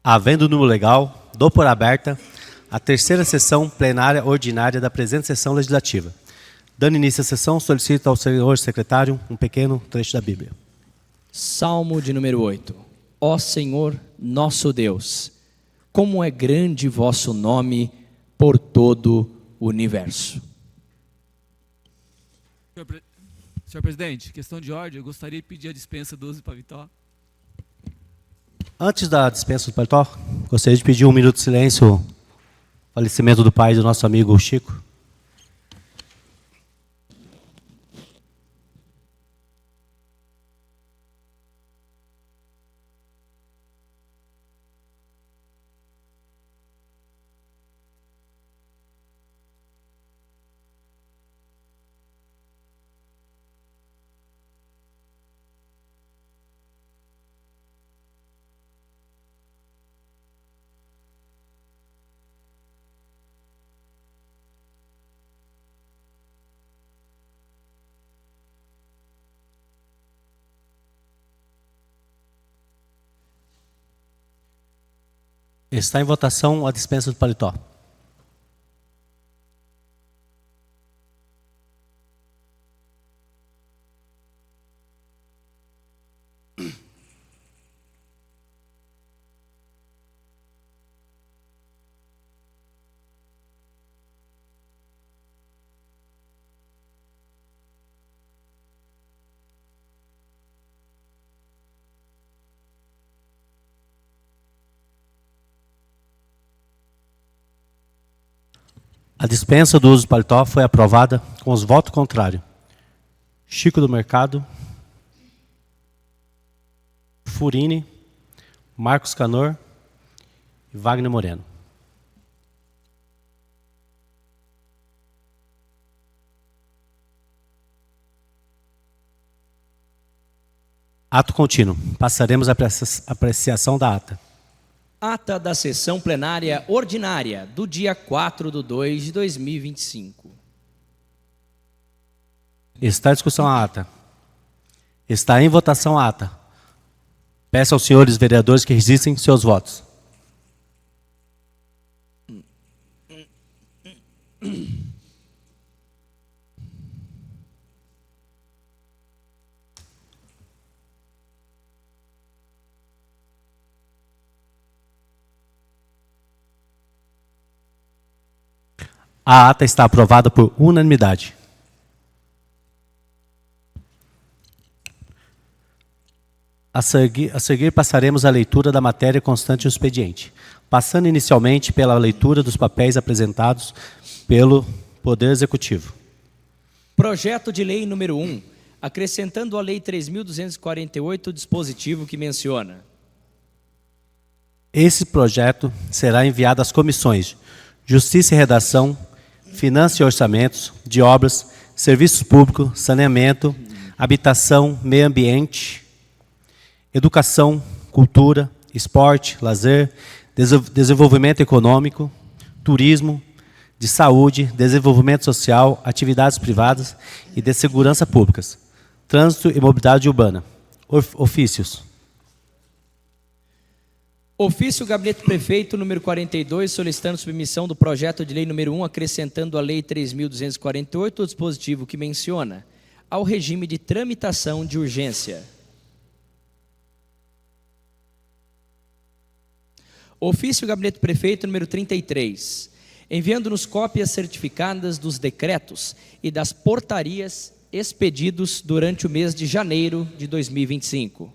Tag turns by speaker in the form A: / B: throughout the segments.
A: Havendo número legal, dou por aberta a terceira sessão plenária ordinária da presente sessão legislativa. Dando início à sessão, solicito ao senhor secretário um pequeno trecho da Bíblia.
B: Salmo de número 8. Ó Senhor, nosso Deus, como é grande vosso nome por todo o universo.
C: Senhor presidente, questão de ordem, eu gostaria de pedir a dispensa do uso do paletó.
A: Antes da dispensa do paletó, gostaria de pedir um minuto de silêncio ao falecimento do pai do nosso amigo Chico. Está em votação a dispensa do paletó. A dispensa do uso do paletó foi aprovada com os votos contrários. Chico do Mercado, Furini, Marcos Canor e Wagner Moreno. Ato contínuo. Passaremos à apreciação da ata.
B: Ata da sessão plenária ordinária do dia 4/2/2025.
A: Está em discussão a ata. Está em votação a ata. Peço aos senhores vereadores que registrem seus votos. A ata está aprovada por unanimidade. A seguir passaremos à leitura da matéria constante do expediente, passando inicialmente pela leitura dos papéis apresentados pelo Poder Executivo.
B: Projeto de lei número 1, acrescentando a Lei 3.248, o dispositivo que menciona.
A: Esse projeto será enviado às comissões Justiça e Redação, Finanças e Orçamentos, de Obras, Serviços Públicos, Saneamento, Habitação, Meio Ambiente, Educação, Cultura, Esporte, Lazer, Desenvolvimento Econômico, Turismo, de Saúde, Desenvolvimento Social, Atividades Privadas e de Segurança Públicas, Trânsito e Mobilidade Urbana. Ofícios.
B: Ofício Gabinete do Prefeito, número 42, solicitando submissão do projeto de lei número 1, acrescentando a Lei 3.248, o dispositivo que menciona, ao regime de tramitação de urgência. Ofício Gabinete do Prefeito, número 33, enviando-nos cópias certificadas dos decretos e das portarias expedidos durante o mês de janeiro de 2025.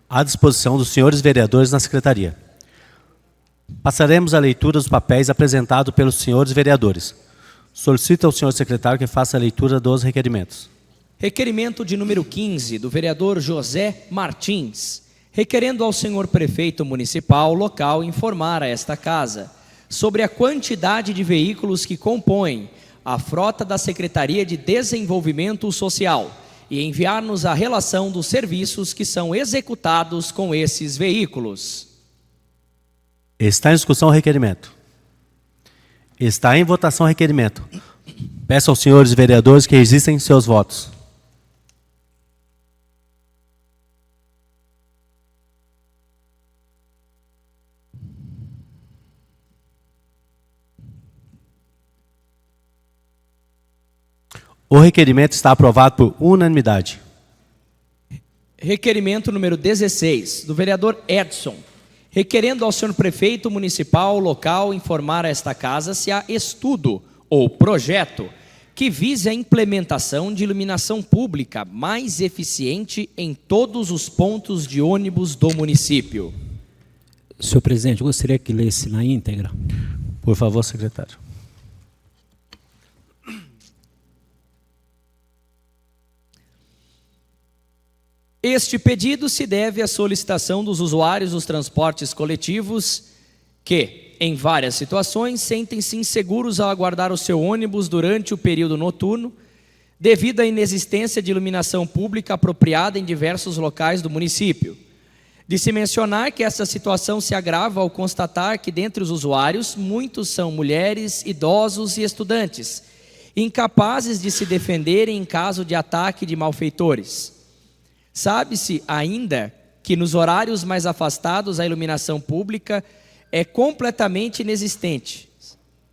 A: À disposição dos senhores vereadores na Secretaria. Passaremos à leitura dos papéis apresentados pelos senhores vereadores. Solicito ao senhor secretário que faça a leitura dos requerimentos.
B: Requerimento de número 15, do vereador José Martins, requerendo ao senhor prefeito municipal local informar a esta casa sobre a quantidade de veículos que compõem a frota da Secretaria de Desenvolvimento Social e enviar-nos a relação dos serviços que são executados com esses veículos.
A: Está em discussão o requerimento. Está em votação o requerimento. Peço aos senhores vereadores que registrem seus votos. O requerimento está aprovado por unanimidade.
B: Requerimento número 16, do vereador Edson, requerendo ao senhor prefeito municipal local informar a esta casa se há estudo ou projeto que vise a implementação de iluminação pública mais eficiente em todos os pontos de ônibus do município.
D: Senhor presidente, eu gostaria que lesse na íntegra.
A: Por favor, secretário.
B: Este pedido se deve à solicitação dos usuários dos transportes coletivos que, em várias situações, sentem-se inseguros ao aguardar o seu ônibus durante o período noturno, devido à inexistência de iluminação pública apropriada em diversos locais do município. De se mencionar que essa situação se agrava ao constatar que, dentre os usuários, muitos são mulheres, idosos e estudantes, incapazes de se defenderem em caso de ataque de malfeitores. Sabe-se ainda que nos horários mais afastados a iluminação pública é completamente inexistente.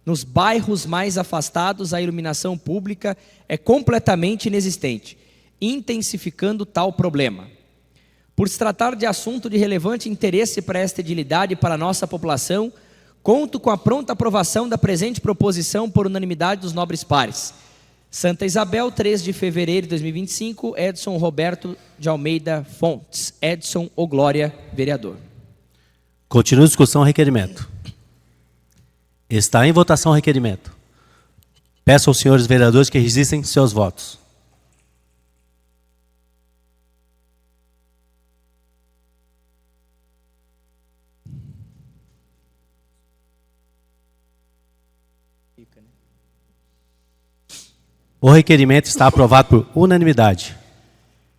B: Nos bairros mais afastados a iluminação pública é completamente inexistente, intensificando tal problema. Por se tratar de assunto de relevante interesse para esta edilidade e para a nossa população, conto com a pronta aprovação da presente proposição por unanimidade dos nobres pares. Santa Isabel, 3 de fevereiro de 2025, Edson Roberto de Almeida Fontes. Edson O Glória, vereador.
A: Continua a discussão o requerimento. Está em votação o requerimento. Peço aos senhores vereadores que registrem seus votos. O requerimento está aprovado por unanimidade.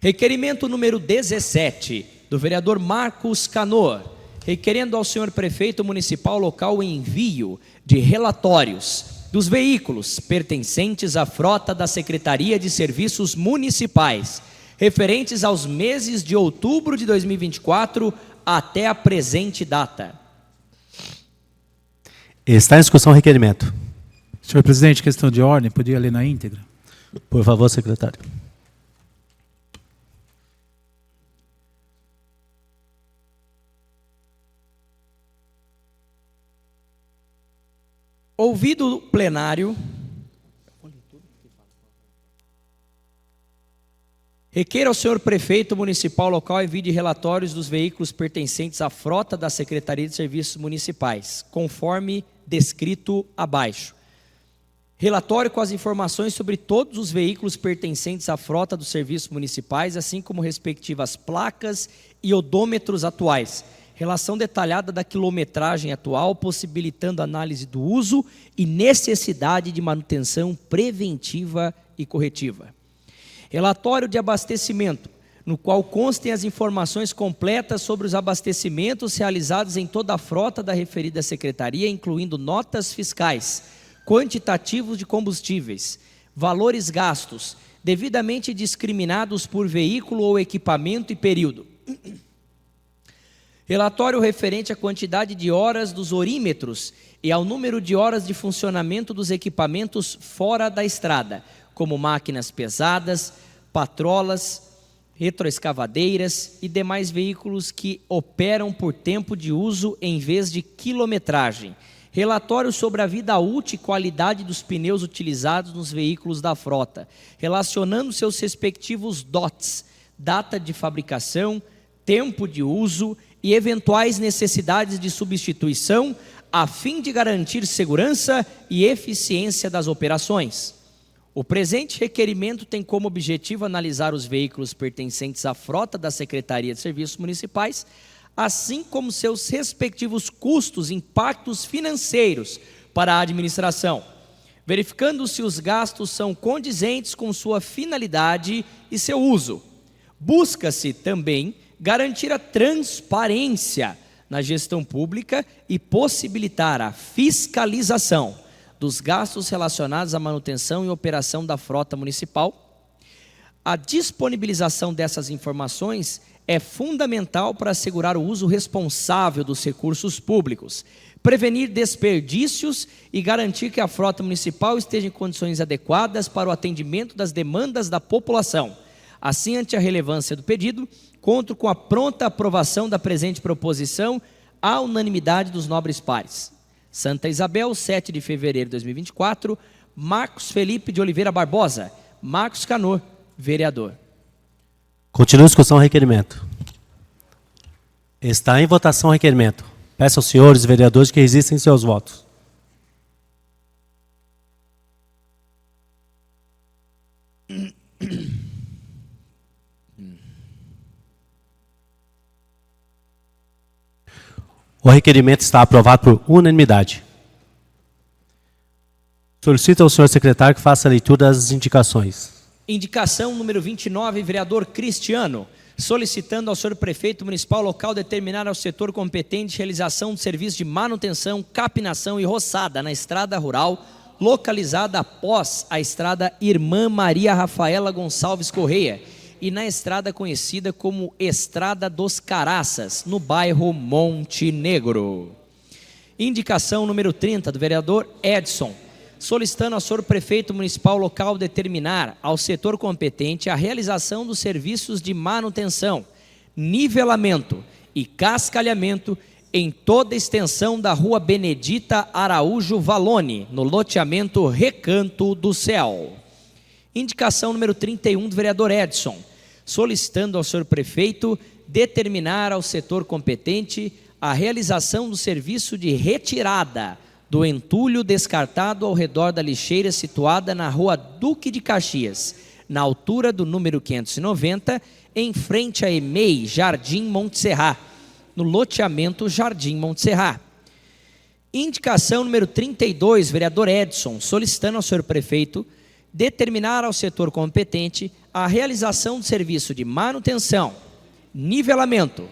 B: Requerimento número 17, do vereador Marcos Canor, requerendo ao senhor prefeito municipal local o envio de relatórios dos veículos pertencentes à frota da Secretaria de Serviços Municipais, referentes aos meses de outubro de 2024 até a presente data.
A: Está em discussão o requerimento.
E: Senhor presidente, questão de ordem, podia ler na íntegra?
A: Por favor, secretário.
B: Ouvido o plenário, requer ao senhor prefeito municipal local envio de relatórios dos veículos pertencentes à frota da Secretaria de Serviços Municipais, conforme descrito abaixo. Relatório com as informações sobre todos os veículos pertencentes à frota dos serviços municipais, assim como respectivas placas e odômetros atuais. Relação detalhada da quilometragem atual, possibilitando análise do uso e necessidade de manutenção preventiva e corretiva. Relatório de abastecimento, no qual constem as informações completas sobre os abastecimentos realizados em toda a frota da referida secretaria, incluindo notas fiscais, quantitativos de combustíveis, valores gastos, devidamente discriminados por veículo ou equipamento e período. Relatório referente à quantidade de horas dos orímetros e ao número de horas de funcionamento dos equipamentos fora da estrada, como máquinas pesadas, patrolas, retroescavadeiras e demais veículos que operam por tempo de uso em vez de quilometragem. Relatório sobre a vida útil e qualidade dos pneus utilizados nos veículos da frota, relacionando seus respectivos DOTs, data de fabricação, tempo de uso e eventuais necessidades de substituição, a fim de garantir segurança e eficiência das operações. O presente requerimento tem como objetivo analisar os veículos pertencentes à frota da Secretaria de Serviços Municipais, assim como seus respectivos custos e impactos financeiros para a administração, verificando se os gastos são condizentes com sua finalidade e seu uso. Busca-se também garantir a transparência na gestão pública e possibilitar a fiscalização dos gastos relacionados à manutenção e operação da frota municipal. A disponibilização dessas informações é fundamental para assegurar o uso responsável dos recursos públicos, prevenir desperdícios e garantir que a frota municipal esteja em condições adequadas para o atendimento das demandas da população. Assim, ante a relevância do pedido, conto com a pronta aprovação da presente proposição à unanimidade dos nobres pares. Santa Isabel, 7 de fevereiro de 2024, Marcos Felipe de Oliveira Barbosa, Marcos Canor, vereador.
A: Continua a discussão do requerimento. Está em votação o requerimento. Peço aos senhores vereadores que resistem seus votos. O requerimento está aprovado por unanimidade. Solicito ao senhor secretário que faça a leitura das indicações.
B: Indicação número 29, vereador Cristiano, solicitando ao senhor prefeito municipal local determinar ao setor competente realização de serviço de manutenção, capinação e roçada na estrada rural, localizada após a estrada Irmã Maria Rafaela Gonçalves Correia e na estrada conhecida como Estrada dos Caraças, no bairro Monte Negro. Indicação número 30, do vereador Edson, solicitando ao senhor prefeito municipal local determinar ao setor competente a realização dos serviços de manutenção, nivelamento e cascalhamento em toda a extensão da rua Benedita Araújo Valone, no loteamento Recanto do Céu. Indicação número 31, do vereador Edson, solicitando ao senhor prefeito determinar ao setor competente a realização do serviço de retirada do entulho descartado ao redor da lixeira situada na rua Duque de Caxias, na altura do número 590, em frente a EMEI Jardim Montserrat, no loteamento Jardim Montserrat. Indicação número 32, vereador Edson, solicitando ao senhor prefeito determinar ao setor competente a realização do serviço de manutenção, nivelamento,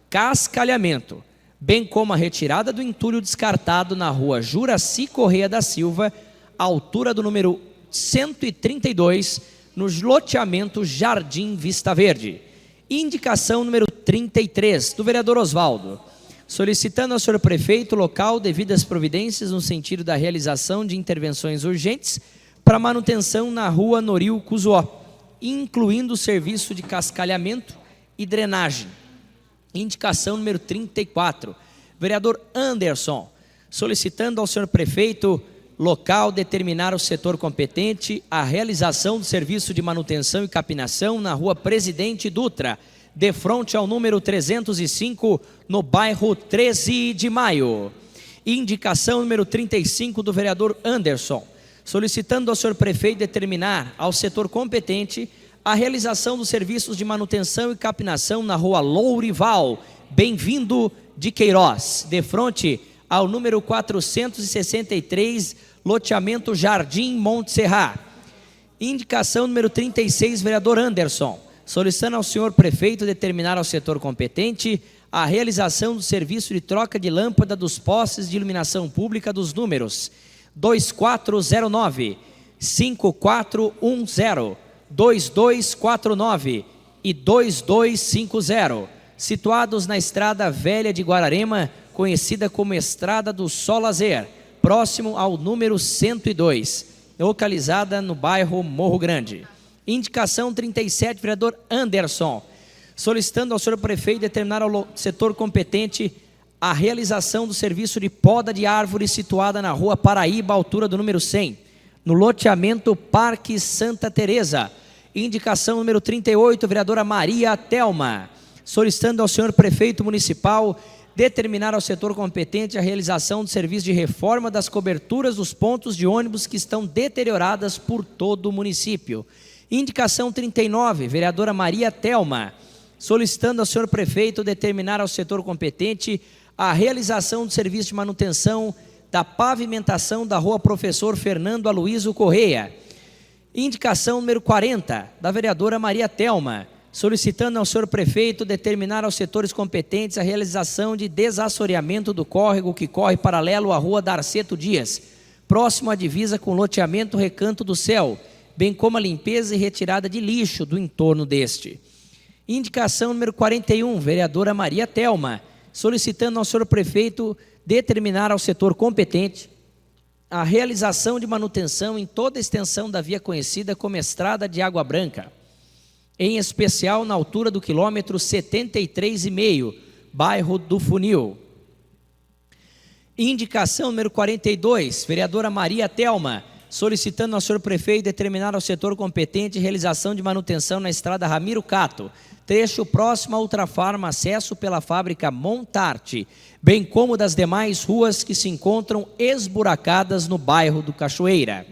B: cascalhamento, bem como a retirada do entulho descartado na rua Juraci Correia da Silva, altura do número 132, no loteamento Jardim Vista Verde. Indicação número 33, do vereador Osvaldo, solicitando ao senhor prefeito local devidas providências no sentido da realização de intervenções urgentes para manutenção na rua Noril Cuzuó, incluindo o serviço de cascalhamento e drenagem. Indicação número 34, vereador Anderson, solicitando ao senhor prefeito local determinar o setor competente a realização do serviço de manutenção e capinação na rua Presidente Dutra, de frente ao número 305, no bairro 13 de Maio. Indicação número 35, do vereador Anderson, solicitando ao senhor prefeito determinar ao setor competente a realização dos serviços de manutenção e capinação na rua Lourival, Bem-vindo de Queiroz, de frente ao número 463, loteamento Jardim Montserrat. Indicação número 36, vereador Anderson, solicitando ao senhor prefeito determinar ao setor competente a realização do serviço de troca de lâmpada dos postes de iluminação pública dos números 2409, 5410, 2249 e 2250, situados na Estrada Velha de Guararema, conhecida como Estrada do Sol Lazer, próximo ao número 102, localizada no bairro Morro Grande. Indicação 37, vereador Anderson, solicitando ao senhor prefeito determinar ao setor competente a realização do serviço de poda de árvore situada na rua Paraíba, altura do número 100, no loteamento Parque Santa Teresa. Indicação número 38, vereadora Maria Telma, solicitando ao senhor prefeito municipal determinar ao setor competente a realização do serviço de reforma das coberturas dos pontos de ônibus que estão deterioradas por todo o município. Indicação 39, vereadora Maria Telma, solicitando ao senhor prefeito determinar ao setor competente a realização do serviço de manutenção da pavimentação da rua Professor Fernando Aloísio Correia. Indicação número 40, da vereadora Maria Telma, solicitando ao senhor prefeito determinar aos setores competentes a realização de desassoreamento do córrego que corre paralelo à rua Darceto Dias, próximo à divisa com o loteamento Recanto do Céu, bem como a limpeza e retirada de lixo do entorno deste. Indicação número 41, vereadora Maria Thelma, solicitando ao senhor prefeito determinar ao setor competente a realização de manutenção em toda a extensão da via conhecida como Estrada de Água Branca, em especial na altura do quilômetro 73,5, bairro do Funil. Indicação número 42, vereadora Maria Thelma, solicitando ao senhor prefeito determinar ao setor competente realização de manutenção na estrada Ramiro Cato, trecho próximo à Ultrafarma, acesso pela fábrica Montarte, bem como das demais ruas que se encontram esburacadas no bairro do Cachoeira.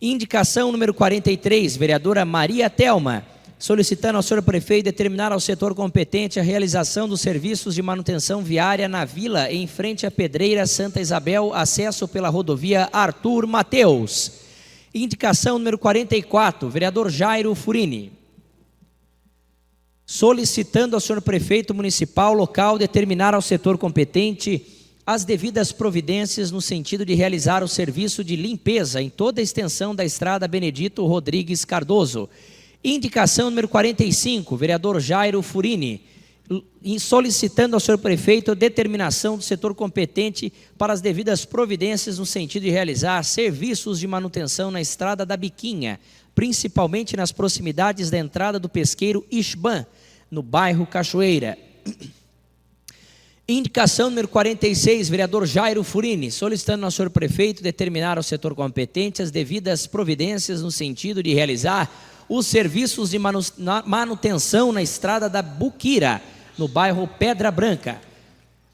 B: Indicação número 43, vereadora Maria Thelma, solicitando ao senhor prefeito determinar ao setor competente a realização dos serviços de manutenção viária na vila em frente à Pedreira Santa Isabel, acesso pela rodovia Arthur Mateus. Indicação número 44, vereador Jairo Furini, solicitando ao senhor prefeito municipal local determinar ao setor competente as devidas providências no sentido de realizar o serviço de limpeza em toda a extensão da estrada Benedito Rodrigues Cardoso. Indicação número 45, vereador Jairo Furini, solicitando ao senhor prefeito a determinação do setor competente para as devidas providências no sentido de realizar serviços de manutenção na estrada da Biquinha, principalmente nas proximidades da entrada do pesqueiro Ixban, no bairro Cachoeira. Indicação número 46, vereador Jairo Furini, solicitando ao senhor prefeito determinar ao setor competente as devidas providências no sentido de realizar os serviços de manutenção na estrada da Buquira, no bairro Pedra Branca,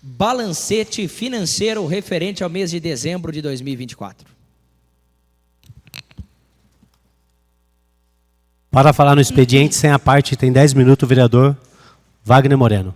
B: balancete financeiro referente ao mês de dezembro de 2024.
A: Para falar no expediente, sem a parte, tem 10 minutos, o vereador Wagner Moreno.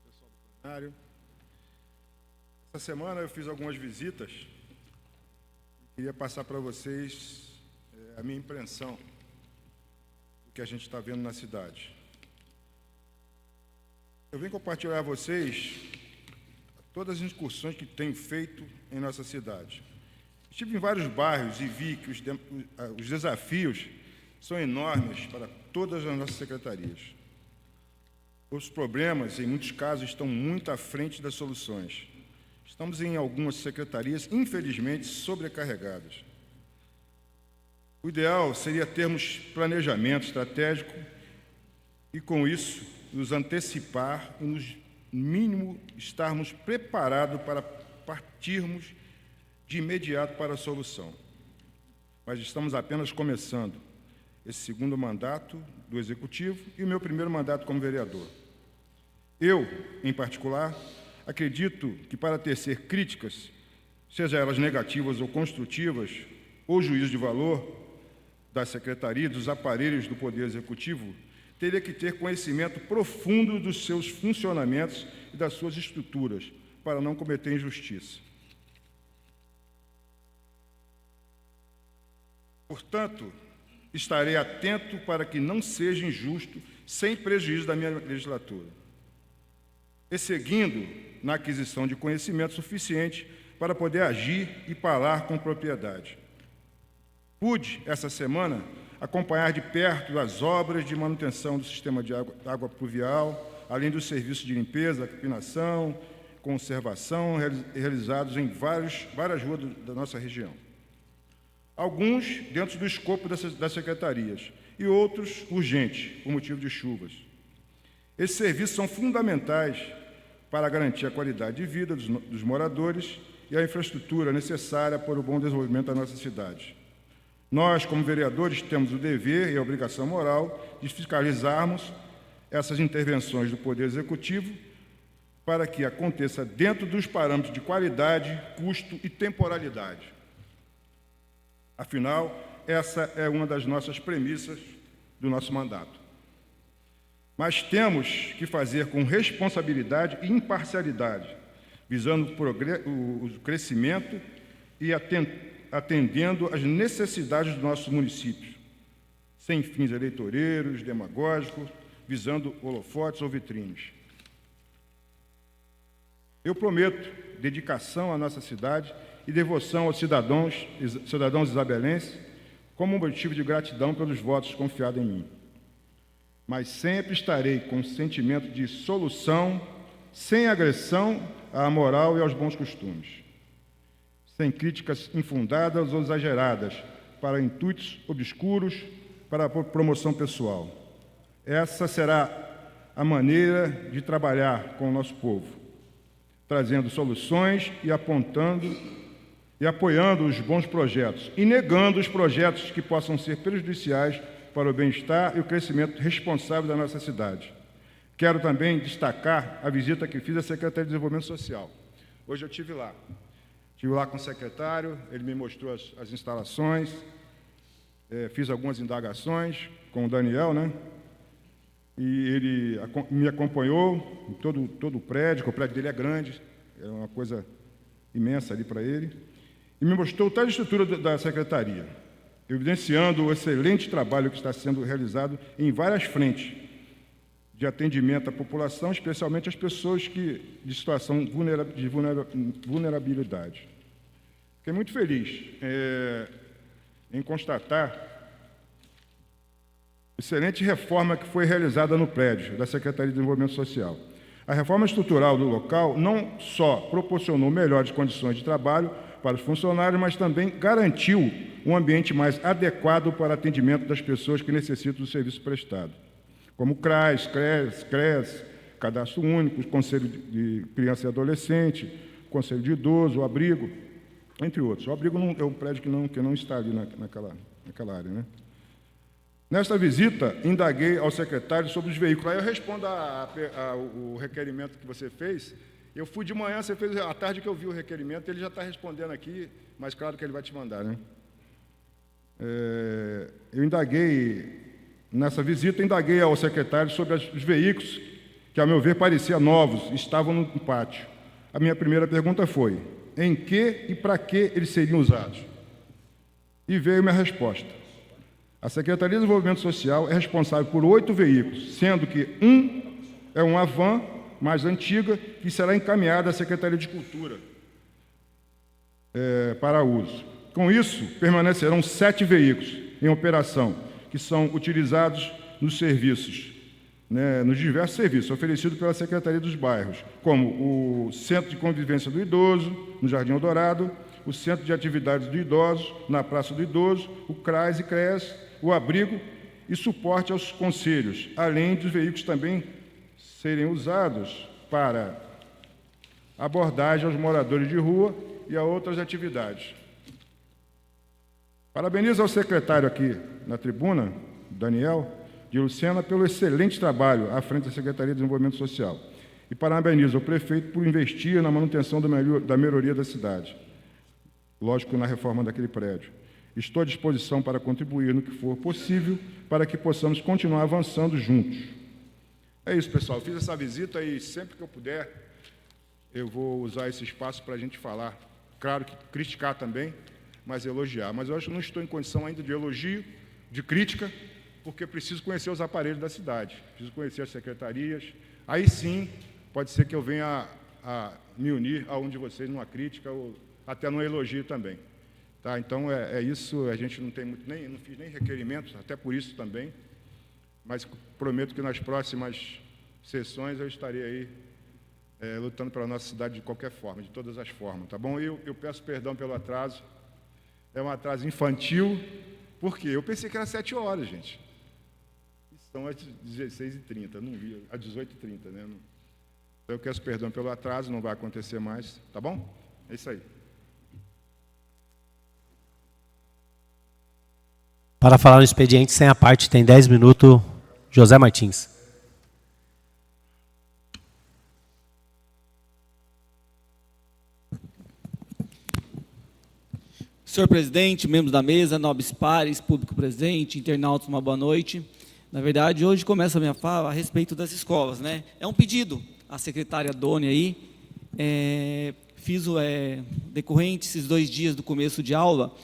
F: Pessoal do plenário, essa semana eu fiz algumas visitas e queria passar para vocês a minha impressão do que a gente está vendo na cidade. Eu venho compartilhar a vocês todas as excursões que tenho feito em nossa cidade. Estive em vários bairros e vi que os desafios são enormes para todas as nossas secretarias. Os problemas, em muitos casos, estão muito à frente das soluções. Estamos em algumas secretarias, infelizmente, sobrecarregadas. O ideal seria termos planejamento estratégico e, com isso, nos antecipar e, no mínimo, estarmos preparados para partirmos de imediato para a solução. Mas estamos apenas começando esse segundo mandato do Executivo e o meu primeiro mandato como vereador. Eu, em particular, acredito que para tecer críticas, seja elas negativas ou construtivas, ou juízo de valor da Secretaria, dos aparelhos do Poder Executivo, teria que ter conhecimento profundo dos seus funcionamentos e das suas estruturas, para não cometer injustiça. Portanto, estarei atento para que não seja injusto, sem prejuízo da minha legislatura, e seguindo na aquisição de conhecimento suficiente para poder agir e falar com propriedade. Pude, essa semana, acompanhar de perto as obras de manutenção do sistema de água pluvial, além dos serviços de limpeza, capinação, conservação, realizados em várias ruas da nossa região. Alguns dentro do escopo das secretarias e outros urgentes, por motivo de chuvas. Esses serviços são fundamentais para garantir a qualidade de vida dos moradores e a infraestrutura necessária para o bom desenvolvimento da nossa cidade. Nós, como vereadores, temos o dever e a obrigação moral de fiscalizarmos essas intervenções do Poder Executivo para que aconteça dentro dos parâmetros de qualidade, custo e temporalidade. Afinal, essa é uma das nossas premissas do nosso mandato. Mas temos que fazer com responsabilidade e imparcialidade, visando o crescimento e atendendo às necessidades dos nossos municípios, sem fins eleitoreiros, demagógicos, visando holofotes ou vitrines. Eu prometo dedicação à nossa cidade e devoção aos cidadãos isabelenses, como motivo de gratidão pelos votos confiados em mim. Mas sempre estarei com sentimento de solução, sem agressão à moral e aos bons costumes, sem críticas infundadas ou exageradas, para intuitos obscuros, para a promoção pessoal. Essa será a maneira de trabalhar com o nosso povo, trazendo soluções e apontando e apoiando os bons projetos, e negando os projetos que possam ser prejudiciais para o bem-estar e o crescimento responsável da nossa cidade. Quero também destacar a visita que fiz à Secretaria de Desenvolvimento Social. Hoje eu estive lá. Estive lá com o secretário, ele me mostrou as instalações, fiz algumas indagações com o Daniel, né? E ele me acompanhou em todo o prédio, que o prédio dele é grande, é uma coisa imensa ali para ele, e me mostrou toda a estrutura da secretaria, evidenciando o excelente trabalho que está sendo realizado em várias frentes de atendimento à população, especialmente às pessoas de situação de vulnerabilidade. Fiquei muito feliz em constatar a excelente reforma que foi realizada no prédio da Secretaria de Desenvolvimento Social. A reforma estrutural do local não só proporcionou melhores condições de trabalho para os funcionários, mas também garantiu um ambiente mais adequado para atendimento das pessoas que necessitam do serviço prestado, como CRAS, CRES, Cadastro Único, Conselho de Criança e Adolescente, Conselho de Idoso, o Abrigo, entre outros. O Abrigo é um prédio que não está ali naquela área, né? Nesta visita, indaguei ao secretário sobre os veículos. Aí eu respondo o requerimento que você fez. Eu fui de manhã, você fez à tarde que eu vi o requerimento, ele já está respondendo aqui, mas claro que ele vai te mandar, né? Eu nessa visita, indaguei ao secretário sobre os veículos que, a meu ver, pareciam novos, estavam no pátio. A minha primeira pergunta foi: em que e para que eles seriam usados? E veio minha resposta. A Secretaria de Desenvolvimento Social é responsável por 8 veículos, sendo que um é uma van mais antiga, que será encaminhada à Secretaria de Cultura para uso. Com isso, permanecerão 7 veículos em operação, que são utilizados nos serviços, nos diversos serviços oferecidos pela Secretaria dos Bairros, como o Centro de Convivência do Idoso, no Jardim Eldorado, o Centro de Atividades do Idoso, na Praça do Idoso, o CRAS e CRES, o Abrigo e suporte aos conselhos, além dos veículos também serem usados para abordagem aos moradores de rua e a outras atividades. Parabenizo ao secretário aqui na tribuna, Daniel de Lucena, pelo excelente trabalho à frente da Secretaria de Desenvolvimento Social. E parabenizo ao prefeito por investir na manutenção da melhoria da cidade. Lógico, na reforma daquele prédio. Estou à disposição para contribuir no que for possível para que possamos continuar avançando juntos. É isso, pessoal. Fiz essa visita e sempre que eu puder, eu vou usar esse espaço para a gente falar. Claro que criticar também, mas elogiar. Mas eu acho que não estou em condição ainda de elogio, de crítica, porque preciso conhecer os aparelhos da cidade, preciso conhecer as secretarias. Aí sim, pode ser que eu venha a me unir a um de vocês numa crítica ou até num elogio também. Tá? Então, é isso, a gente não fiz nem requerimentos, até por isso também, mas prometo que nas próximas sessões eu estarei aí lutando pela nossa cidade de qualquer forma, de todas as formas, tá bom? Eu peço perdão pelo atraso, é um atraso infantil, porque eu pensei que era 7 horas, gente. São às 16h30, não vi, às 18h30, né? Então, eu peço perdão pelo atraso, não vai acontecer mais, tá bom? É isso aí.
A: Para falar no expediente sem a parte, tem 10 minutos, José Martins.
G: Senhor presidente, membros da mesa, nobres pares, público presente, internautas, uma boa noite. Na verdade, hoje começa a minha fala a respeito das escolas, né? É um pedido à secretária Dônia aí, fiz decorrente esses 2 dias do começo de aula.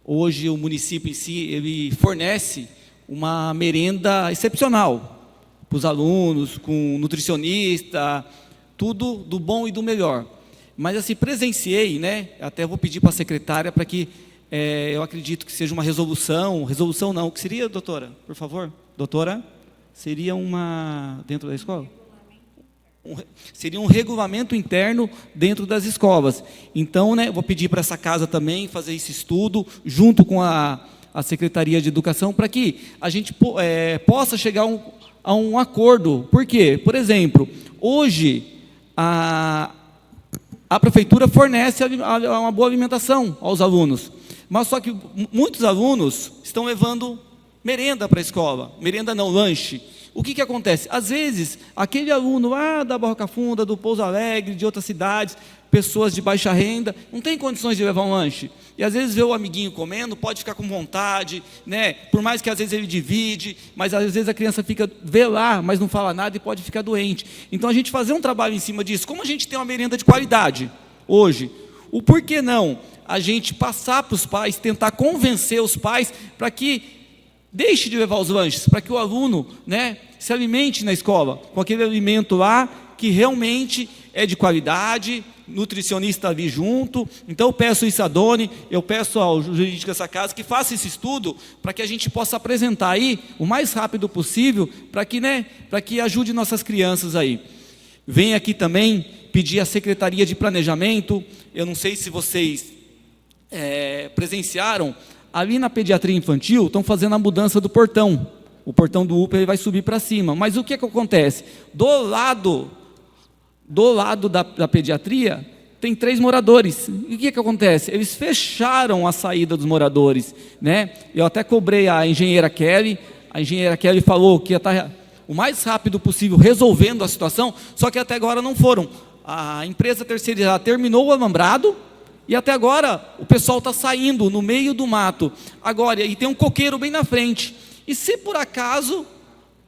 G: Hoje o município em si, ele fornece uma merenda excepcional para os alunos, com nutricionista, tudo do bom e do melhor. Mas assim, presenciei, né? Até vou pedir para a secretária para que eu acredito que seja uma resolução não, o que seria, doutora, por favor? Doutora, seria uma, dentro da escola? Seria um regulamento interno dentro das escolas. Então, né, vou pedir para essa casa também fazer esse estudo, junto com a Secretaria de Educação, para que a gente possa chegar a um acordo. Por quê? Por exemplo, hoje a prefeitura fornece uma boa alimentação aos alunos, mas só que muitos alunos estão levando merenda para a escola, merenda não, lanche. O que acontece? Às vezes, aquele aluno lá da Barroca Funda, do Pouso Alegre, de outras cidades, pessoas de baixa renda, não tem condições de levar um lanche. E às vezes vê o amiguinho comendo, pode ficar com vontade, né? Por mais que às vezes ele divide, mas às vezes a criança vê lá, mas não fala nada e pode ficar doente. Então a gente fazer um trabalho em cima disso, como a gente tem uma merenda de qualidade hoje, o porquê não a gente passar para os pais, tentar convencer os pais para que deixe de levar os lanches, para que o aluno, né, se alimente na escola, com aquele alimento lá, que realmente é de qualidade, nutricionista ali junto. Então eu peço isso a Doni, eu peço ao jurídico dessa casa, que faça esse estudo, para que a gente possa apresentar aí, o mais rápido possível, para que ajude nossas crianças aí. Venho aqui também pedir à Secretaria de Planejamento, eu não sei se vocês presenciaram, ali na pediatria infantil, estão fazendo a mudança do portão. O portão do UPA ele vai subir para cima. Mas o que acontece? Do lado da pediatria, tem 3 moradores. E o que acontece? Eles fecharam a saída dos moradores, né? Eu até cobrei a engenheira Kelly. A engenheira Kelly falou que ia estar o mais rápido possível resolvendo a situação, só que até agora não foram. A empresa terceirizada terminou o alambrado, e até agora o pessoal está saindo no meio do mato. Agora, e tem um coqueiro bem na frente. E se por acaso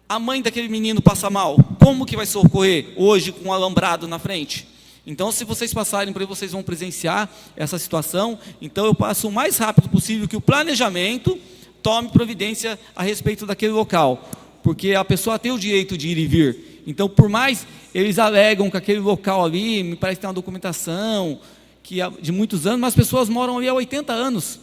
G: a mãe daquele menino passa mal, como que vai socorrer hoje com um alambrado na frente? Então, se vocês passarem por aí, vocês vão presenciar essa situação. Então, eu passo o mais rápido possível que o planejamento tome providência a respeito daquele local. Porque a pessoa tem o direito de ir e vir. Então, por mais eles alegam que aquele local ali, me parece que tem uma documentação de muitos anos, mas as pessoas moram ali há 80 anos.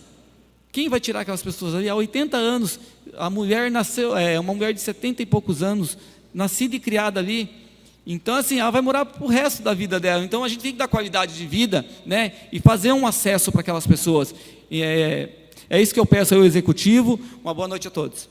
G: Quem vai tirar aquelas pessoas ali há 80 anos? A mulher nasceu, uma mulher de 70 e poucos anos, nascida e criada ali. Então, assim, ela vai morar para o resto da vida dela. Então, a gente tem que dar qualidade de vida, né? E fazer um acesso para aquelas pessoas. E é isso que eu peço ao Executivo. Uma boa noite a todos.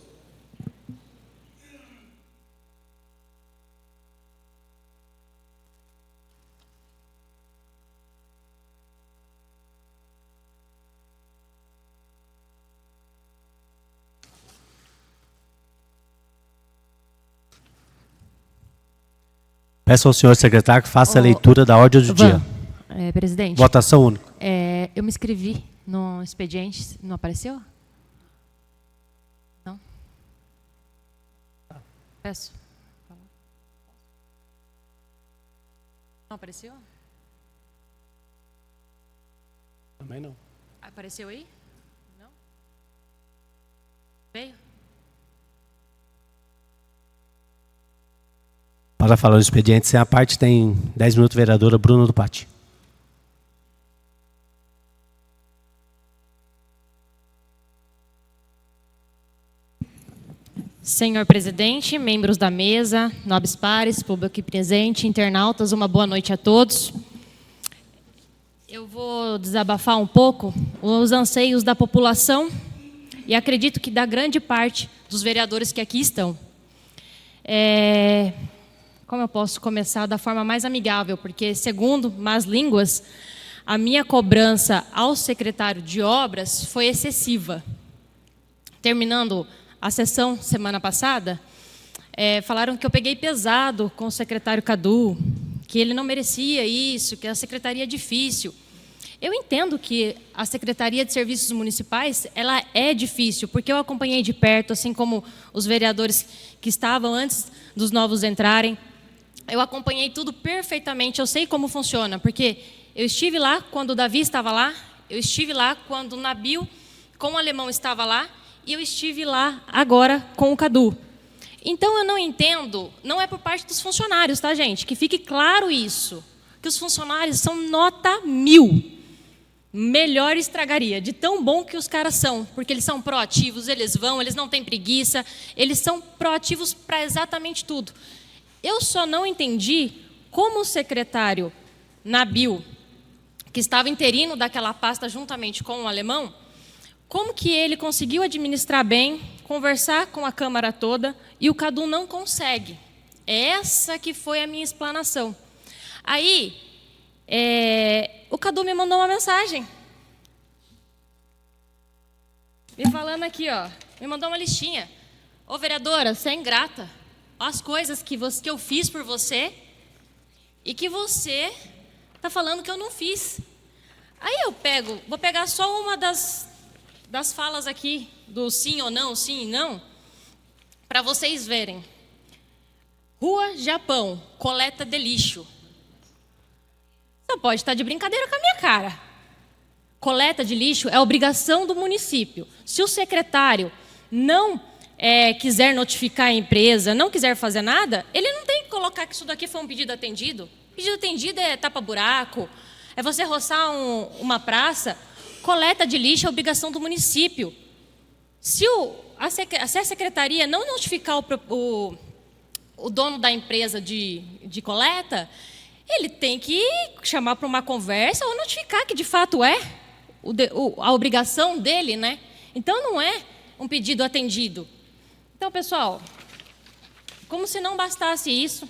A: Peço ao senhor secretário que faça a leitura da ordem do dia.
H: Presidente.
A: Votação única.
H: Eu me inscrevi no expediente, não apareceu? Não? Peço. Não apareceu?
A: Também não.
H: Apareceu aí? Não? Veio?
A: Para falar do expediente, sem a parte, tem 10 minutos, vereadora Bruna do Patti.
H: Senhor presidente, membros da mesa, nobres pares, público aqui presente, internautas, uma boa noite a todos. Eu vou desabafar um pouco os anseios da população e acredito que da grande parte dos vereadores que aqui estão. Como eu posso começar da forma mais amigável? Porque, segundo más línguas, a minha cobrança ao secretário de obras foi excessiva. Terminando a sessão semana passada, falaram que eu peguei pesado com o secretário Cadu, que ele não merecia isso, que a secretaria é difícil. Eu entendo que a Secretaria de Serviços Municipais ela é difícil, porque eu acompanhei de perto, assim como os vereadores que estavam antes dos novos entrarem. Eu acompanhei tudo perfeitamente, eu sei como funciona, porque eu estive lá quando o Davi estava lá, eu estive lá quando o Nabil com o alemão estava lá, e eu estive lá agora com o Cadu. Então eu não entendo, não é por parte dos funcionários, tá, gente? Que fique claro isso, que os funcionários são nota 1000. Melhor estragaria, de tão bom que os caras são, porque eles são proativos, eles vão, eles não têm preguiça, eles são proativos para exatamente tudo. Eu só não entendi como o secretário Nabil, que estava interino daquela pasta juntamente com o alemão, como que ele conseguiu administrar bem, conversar com a Câmara toda, e o Cadu não consegue. Essa que foi a minha explanação. Aí, o Cadu me mandou uma mensagem. Me falando aqui, ó, me mandou uma listinha. Ô, vereadora, você é ingrata. As coisas que eu fiz por você e que você está falando que eu não fiz. Aí eu vou pegar só uma das falas aqui, do sim ou não, sim e não, para vocês verem. Rua Japão, coleta de lixo. Você pode estar de brincadeira com a minha cara. Coleta de lixo é obrigação do município. Se o secretário não quiser notificar a empresa, não quiser fazer nada, ele não tem que colocar que isso daqui foi um pedido atendido. Pedido atendido é tapa-buraco, é você roçar uma praça. Coleta de lixo é obrigação do município. Se a secretaria não notificar o dono da empresa de coleta, ele tem que chamar para uma conversa ou notificar que de fato é a obrigação dele, né? Então não é um pedido atendido. Então, pessoal, como se não bastasse isso,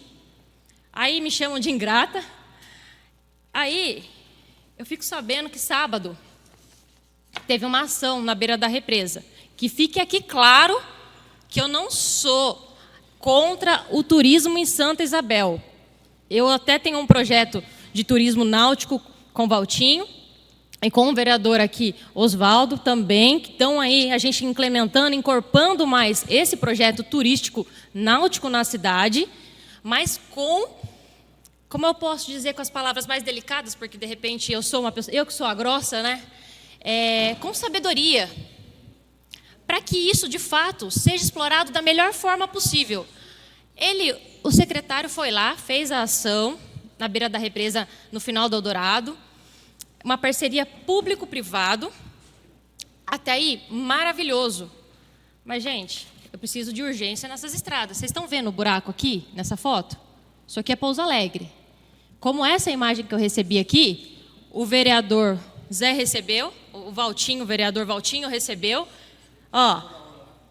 H: aí me chamam de ingrata, aí eu fico sabendo que sábado teve uma ação na beira da represa. Que fique aqui claro que eu não sou contra o turismo em Santa Isabel. Eu até tenho um projeto de turismo náutico com o Valtinho e com o vereador aqui, Oswaldo, também, que estão aí a gente implementando, incorporando mais esse projeto turístico náutico na cidade, mas como eu posso dizer com as palavras mais delicadas, porque de repente eu sou uma pessoa, eu que sou a grossa, né? Com sabedoria, para que isso de fato seja explorado da melhor forma possível. O secretário foi lá, fez a ação na beira da represa no final do Eldorado, uma parceria público-privado, até aí maravilhoso. Mas, gente, eu preciso de urgência nessas estradas. Vocês estão vendo o buraco aqui, nessa foto? Isso aqui é Pouso Alegre. Como essa imagem que eu recebi aqui, o vereador Zé recebeu, o vereador Valtinho recebeu. Ó,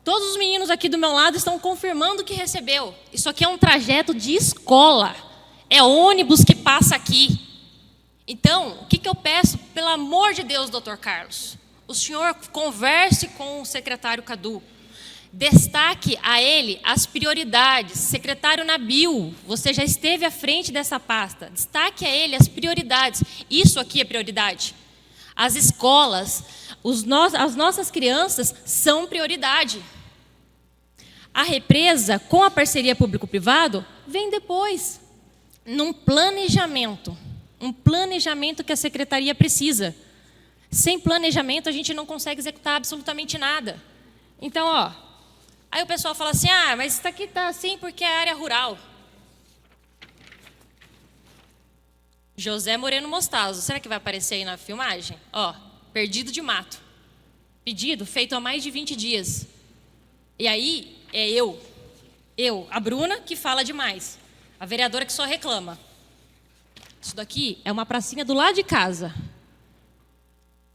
H: todos os meninos aqui do meu lado estão confirmando que recebeu. Isso aqui é um trajeto de escola. É ônibus que passa aqui. Então, o que eu peço? Pelo amor de Deus, doutor Carlos, o senhor converse com o secretário Cadu. Destaque a ele as prioridades. Secretário Nabil, você já esteve à frente dessa pasta. Destaque a ele as prioridades. Isso aqui é prioridade. As escolas, as nossas crianças são prioridade. A represa, com a parceria público-privado, vem depois, num planejamento. Um planejamento que a secretaria precisa. Sem planejamento, a gente não consegue executar absolutamente nada. Então, ó, aí o pessoal fala assim, mas isso aqui está assim porque é área rural. José Moreno Mostazo, será que vai aparecer aí na filmagem? Ó, perdido de mato. Pedido feito há mais de 20 dias. E aí, é eu, a Bruna, que fala demais. A vereadora que só reclama. Isso daqui é uma pracinha do lado de casa.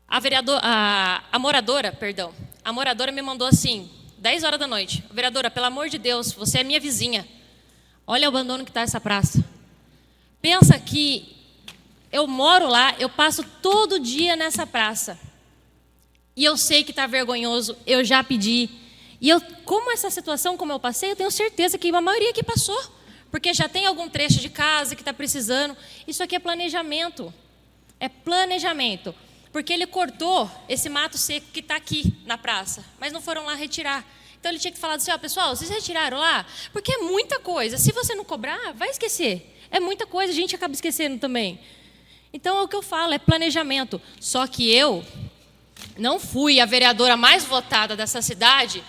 H: A moradora me mandou assim, 10 horas da noite. Vereadora, pelo amor de Deus, você é minha vizinha. Olha o abandono que está essa praça. Pensa que eu moro lá, eu passo todo dia nessa praça. E eu sei que está vergonhoso, eu já pedi. E como essa situação, como eu passei, eu tenho certeza que a maioria aqui passou. Porque já tem algum trecho de casa que está precisando. Isso aqui é planejamento. É planejamento. Porque ele cortou esse mato seco que está aqui na praça. Mas não foram lá retirar. Então, ele tinha que falar assim, ó, pessoal, vocês retiraram lá? Porque é muita coisa. Se você não cobrar, vai esquecer. É muita coisa, a gente acaba esquecendo também. Então, é o que eu falo, é planejamento. Só que eu não fui a vereadora mais votada dessa cidade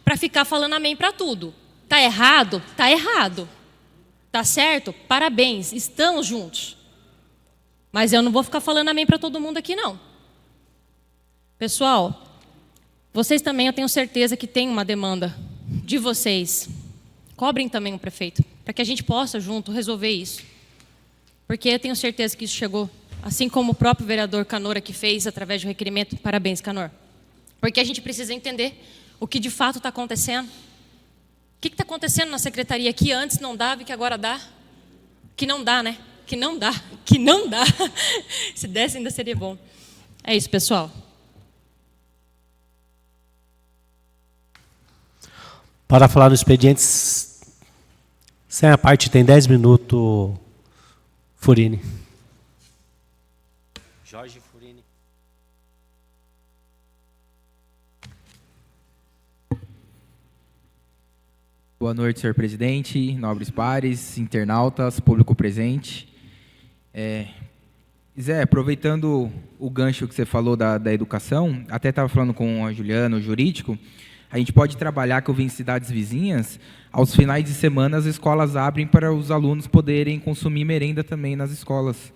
H: para ficar falando amém para tudo. Tá errado? Tá errado. Tá certo? Parabéns, estamos juntos. Mas eu não vou ficar falando amém para todo mundo aqui, não. Pessoal, vocês também, eu tenho certeza que tem uma demanda de vocês. Cobrem também o prefeito, para que a gente possa, junto, resolver isso. Porque eu tenho certeza que isso chegou, assim como o próprio vereador Canor que fez, através de um requerimento. Parabéns, Canor. Porque a gente precisa entender o que de fato está acontecendo. O que está acontecendo na secretaria que antes não dava e que agora dá? Que não dá, né? Que não dá. Que não dá. Se desse ainda seria bom. É isso, pessoal.
A: Para falar no expediente, sem a parte, tem 10 minutos, Furini. Jorge Furini.
I: Boa noite, senhor presidente, nobres pares, internautas, público presente. Zé, aproveitando o gancho que você falou da educação, até estava falando com a Juliana, o jurídico, a gente pode trabalhar, que eu vi em cidades vizinhas, aos finais de semana as escolas abrem para os alunos poderem consumir merenda também nas escolas.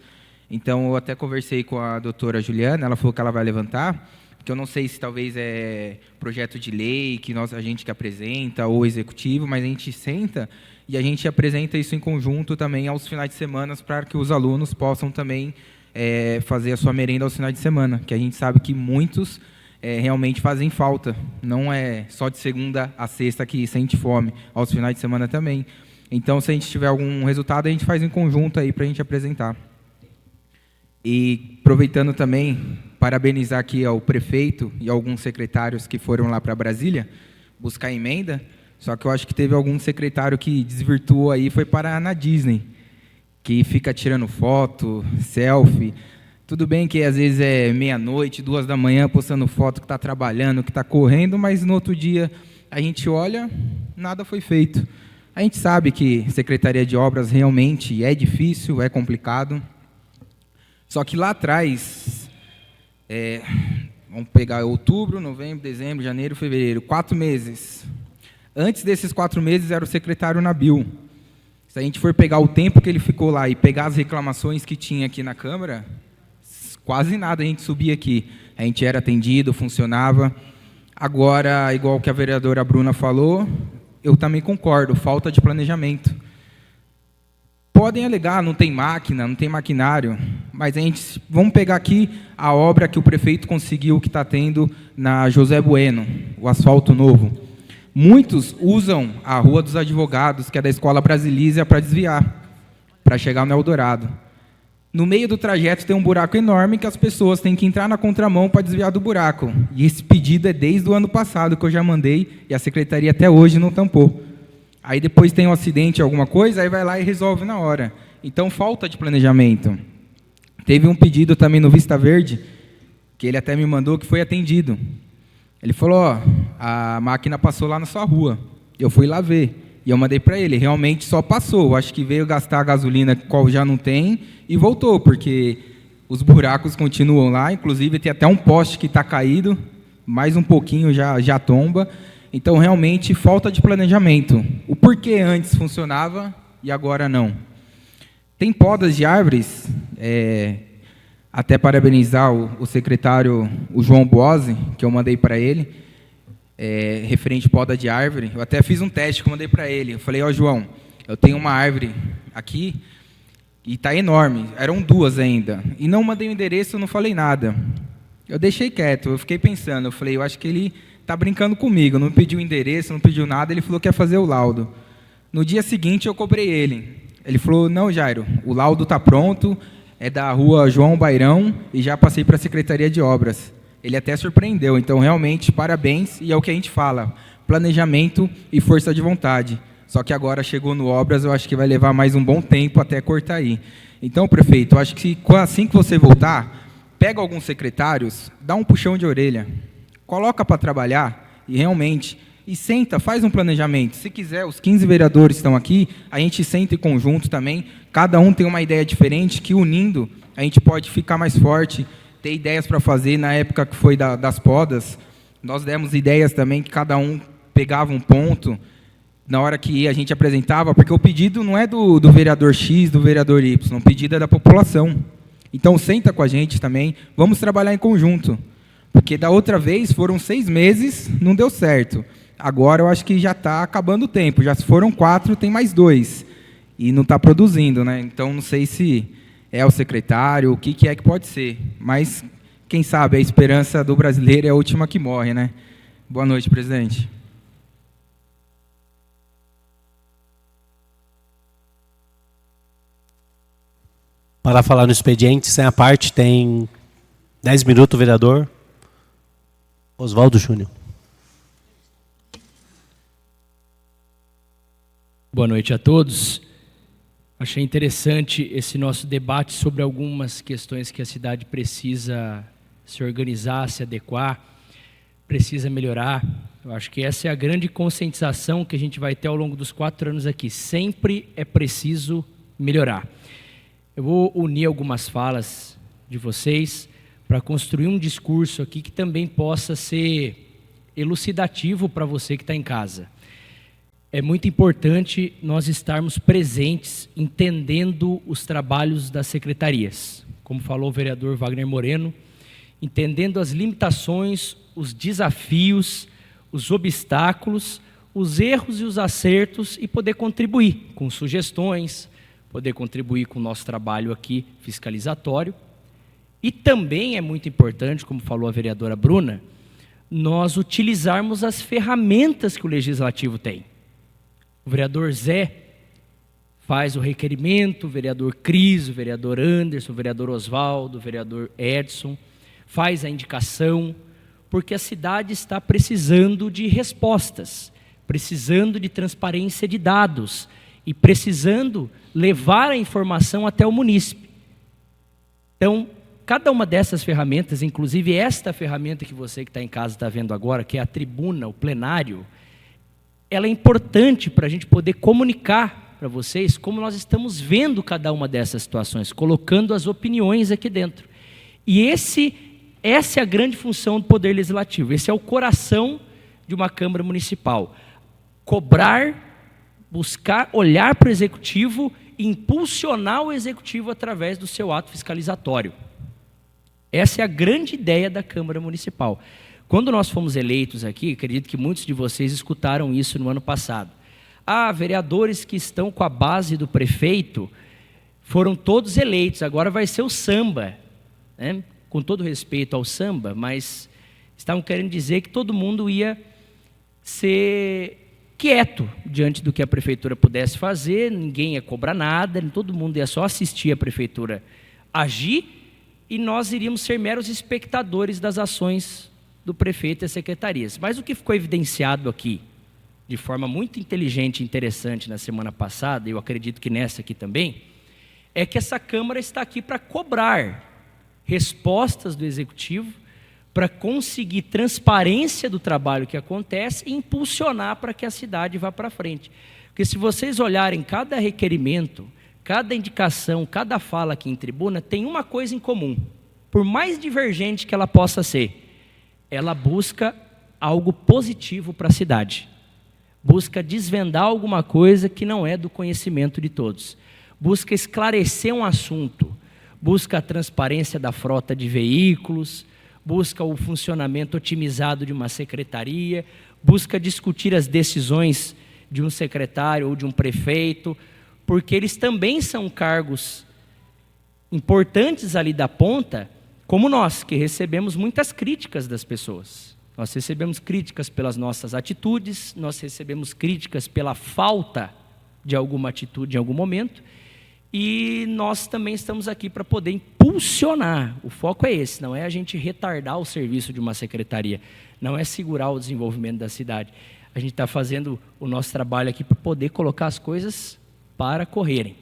I: Então, eu até conversei com a doutora Juliana, ela falou que ela vai levantar, porque eu não sei se talvez é projeto de lei, que a gente que apresenta, ou executivo, mas a gente senta e a gente apresenta isso em conjunto também aos finais de semana, para que os alunos possam também fazer a sua merenda aos finais de semana, que a gente sabe que muitos realmente fazem falta. Não é só de segunda a sexta que sente fome, aos finais de semana também. Então, se a gente tiver algum resultado, a gente faz em conjunto aí para a gente apresentar. E, aproveitando também, parabenizar aqui ao prefeito e alguns secretários que foram lá para Brasília buscar emenda, só que eu acho que teve algum secretário que desvirtuou aí, foi para na Disney, que fica tirando foto, selfie. Tudo bem que às vezes é meia-noite, 2 da manhã, postando foto que está trabalhando, que está correndo, mas no outro dia a gente olha, nada foi feito. A gente sabe que Secretaria de Obras realmente é difícil, é complicado. Só que lá atrás, vamos pegar outubro, novembro, dezembro, janeiro, fevereiro, 4 meses. Antes desses 4 meses era o secretário Nabil. Se a gente for pegar o tempo que ele ficou lá e pegar as reclamações que tinha aqui na Câmara, quase nada a gente subia aqui. A gente era atendido, funcionava. Agora, igual que a vereadora Bruna falou, eu também concordo, falta de planejamento. Podem alegar, não tem máquina, não tem maquinário, mas vamos pegar aqui a obra que o prefeito conseguiu, que está tendo na José Bueno, o asfalto novo. Muitos usam a Rua dos Advogados, que é da Escola Brasilísia, para desviar, para chegar no Eldorado. No meio do trajeto tem um buraco enorme que as pessoas têm que entrar na contramão para desviar do buraco. E esse pedido é desde o ano passado que eu já mandei e a secretaria até hoje não tampou. Aí depois tem um acidente, alguma coisa, aí vai lá e resolve na hora. Então, falta de planejamento. Teve um pedido também no Vista Verde, que ele até me mandou, que foi atendido. Ele falou, a máquina passou lá na sua rua. Eu fui lá ver. E eu mandei para ele, realmente só passou. Acho que veio gastar a gasolina, qual já não tem, e voltou, porque os buracos continuam lá. Inclusive, tem até um poste que está caído, mais um pouquinho já tomba. Então, realmente, falta de planejamento. O porquê antes funcionava e agora não. Tem podas de árvores, até parabenizar o secretário, o João Boazzi, que eu mandei para ele, referente poda de árvore. Eu até fiz um teste que eu mandei para ele. Eu falei, João, eu tenho uma árvore aqui e está enorme. Eram 2 ainda. E não mandei o endereço, eu não falei nada. Eu deixei quieto, eu fiquei pensando. Eu falei, eu acho que ele está brincando comigo. Não pediu o endereço, não pediu nada. Ele falou que ia fazer o laudo. No dia seguinte, eu cobrei ele. Ele falou, não, Jairo, o laudo está pronto, é da rua João Bairão e já passei para a Secretaria de Obras. Ele até surpreendeu, então, realmente, parabéns, e é o que a gente fala, planejamento e força de vontade. Só que agora chegou no Obras, eu acho que vai levar mais um bom tempo até cortar aí. Então, prefeito, eu acho que assim que você voltar, pega alguns secretários, dá um puxão de orelha, coloca para trabalhar, e realmente, e senta, faz um planejamento. Se quiser, os 15 vereadores estão aqui, a gente senta em conjunto também, cada um tem uma ideia diferente, que unindo a gente pode ficar mais forte, ter ideias para fazer. Na época que foi das podas, nós demos ideias também, que cada um pegava um ponto, na hora que a gente apresentava, porque o pedido não é do vereador X, do vereador Y, o pedido é da população. Então, senta com a gente também, vamos trabalhar em conjunto. Porque da outra vez foram 6 meses, não deu certo. Agora eu acho que já está acabando o tempo, já foram 4, tem mais 2. E não está produzindo, né? Então, não sei se é o secretário, o que é que pode ser. Mas, quem sabe, a esperança do brasileiro é a última que morre, né? Boa noite, presidente.
A: Para falar no expediente, sem a parte, tem 10 minutos, vereador Oswaldo Júnior.
J: Boa noite a todos. Achei interessante esse nosso debate sobre algumas questões que a cidade precisa se organizar, se adequar, precisa melhorar. Eu acho que essa é a grande conscientização que a gente vai ter ao longo dos 4 anos aqui. Sempre é preciso melhorar. Eu vou unir algumas falas de vocês para construir um discurso aqui que também possa ser elucidativo para você que está em casa. É muito importante nós estarmos presentes, entendendo os trabalhos das secretarias. Como falou o vereador Wagner Moreno, entendendo as limitações, os desafios, os obstáculos, os erros e os acertos e poder contribuir com sugestões, poder contribuir com o nosso trabalho aqui fiscalizatório. E também é muito importante, como falou a vereadora Bruna, nós utilizarmos as ferramentas que o Legislativo tem. O vereador Zé faz o requerimento, o vereador Cris, o vereador Anderson, o vereador Oswaldo, o vereador Edson, faz a indicação, porque a cidade está precisando de respostas, precisando de transparência de dados e precisando levar a informação até o munícipe. Então, cada uma dessas ferramentas, inclusive esta ferramenta que você que está em casa está vendo agora, que é a tribuna, o plenário, ela é importante para a gente poder comunicar para vocês como nós estamos vendo cada uma dessas situações, colocando as opiniões aqui dentro. E essa é a grande função do Poder Legislativo, esse é o coração de uma Câmara Municipal. Cobrar, buscar, olhar para o Executivo e impulsionar o Executivo através do seu ato fiscalizatório. Essa é a grande ideia da Câmara Municipal. Quando nós fomos eleitos aqui, acredito que muitos de vocês escutaram isso no ano passado. Vereadores que estão com a base do prefeito foram todos eleitos, agora vai ser o samba, né? Com todo respeito ao samba, mas estavam querendo dizer que todo mundo ia ser quieto diante do que a prefeitura pudesse fazer, ninguém ia cobrar nada, todo mundo ia só assistir a prefeitura agir e nós iríamos ser meros espectadores das ações do prefeito e as secretarias. Mas o que ficou evidenciado aqui, de forma muito inteligente e interessante na semana passada, e eu acredito que nessa aqui também, é que essa Câmara está aqui para cobrar respostas do Executivo, para conseguir transparência do trabalho que acontece e impulsionar para que a cidade vá para frente. Porque se vocês olharem cada requerimento, cada indicação, cada fala aqui em tribuna, tem uma coisa em comum. Por mais divergente que ela possa ser, ela busca algo positivo para a cidade. Busca desvendar alguma coisa que não é do conhecimento de todos. Busca esclarecer um assunto. Busca a transparência da frota de veículos, busca o funcionamento otimizado de uma secretaria, busca discutir as decisões de um secretário ou de um prefeito, porque eles também são cargos importantes ali da ponta, como nós, que recebemos muitas críticas das pessoas. Nós recebemos críticas pelas nossas atitudes, nós recebemos críticas pela falta de alguma atitude em algum momento, e nós também estamos aqui para poder impulsionar. O foco é esse, não é a gente retardar o serviço de uma secretaria, não é segurar o desenvolvimento da cidade. A gente está fazendo o nosso trabalho aqui para poder colocar as coisas para correrem.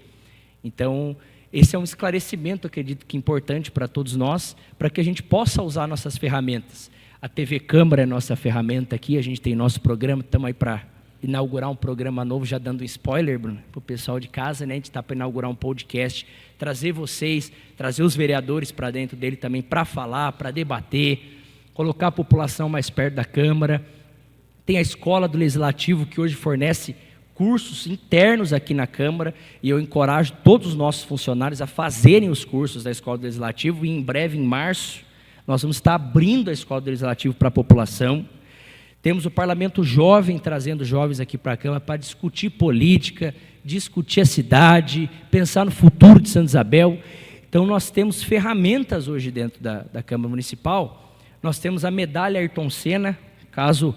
J: Então, esse é um esclarecimento, acredito que importante para todos nós, para que a gente possa usar nossas ferramentas. A TV Câmara é nossa ferramenta aqui, a gente tem nosso programa, estamos aí para inaugurar um programa novo, já dando um spoiler, Bruno, para o pessoal de casa, né? A gente está para inaugurar um podcast, trazer vocês, trazer os vereadores para dentro dele também, para falar, para debater, colocar a população mais perto da Câmara. Tem a Escola do Legislativo, que hoje fornece cursos internos aqui na Câmara, e eu encorajo todos os nossos funcionários a fazerem os cursos da Escola do Legislativo, e em breve, em março, nós vamos estar abrindo a Escola do Legislativo para a população. Temos o Parlamento Jovem, trazendo jovens aqui para a Câmara para discutir política, discutir a cidade, pensar no futuro de Santa Isabel. Então, nós temos ferramentas hoje dentro da Câmara Municipal. Nós temos a medalha Ayrton Senna, caso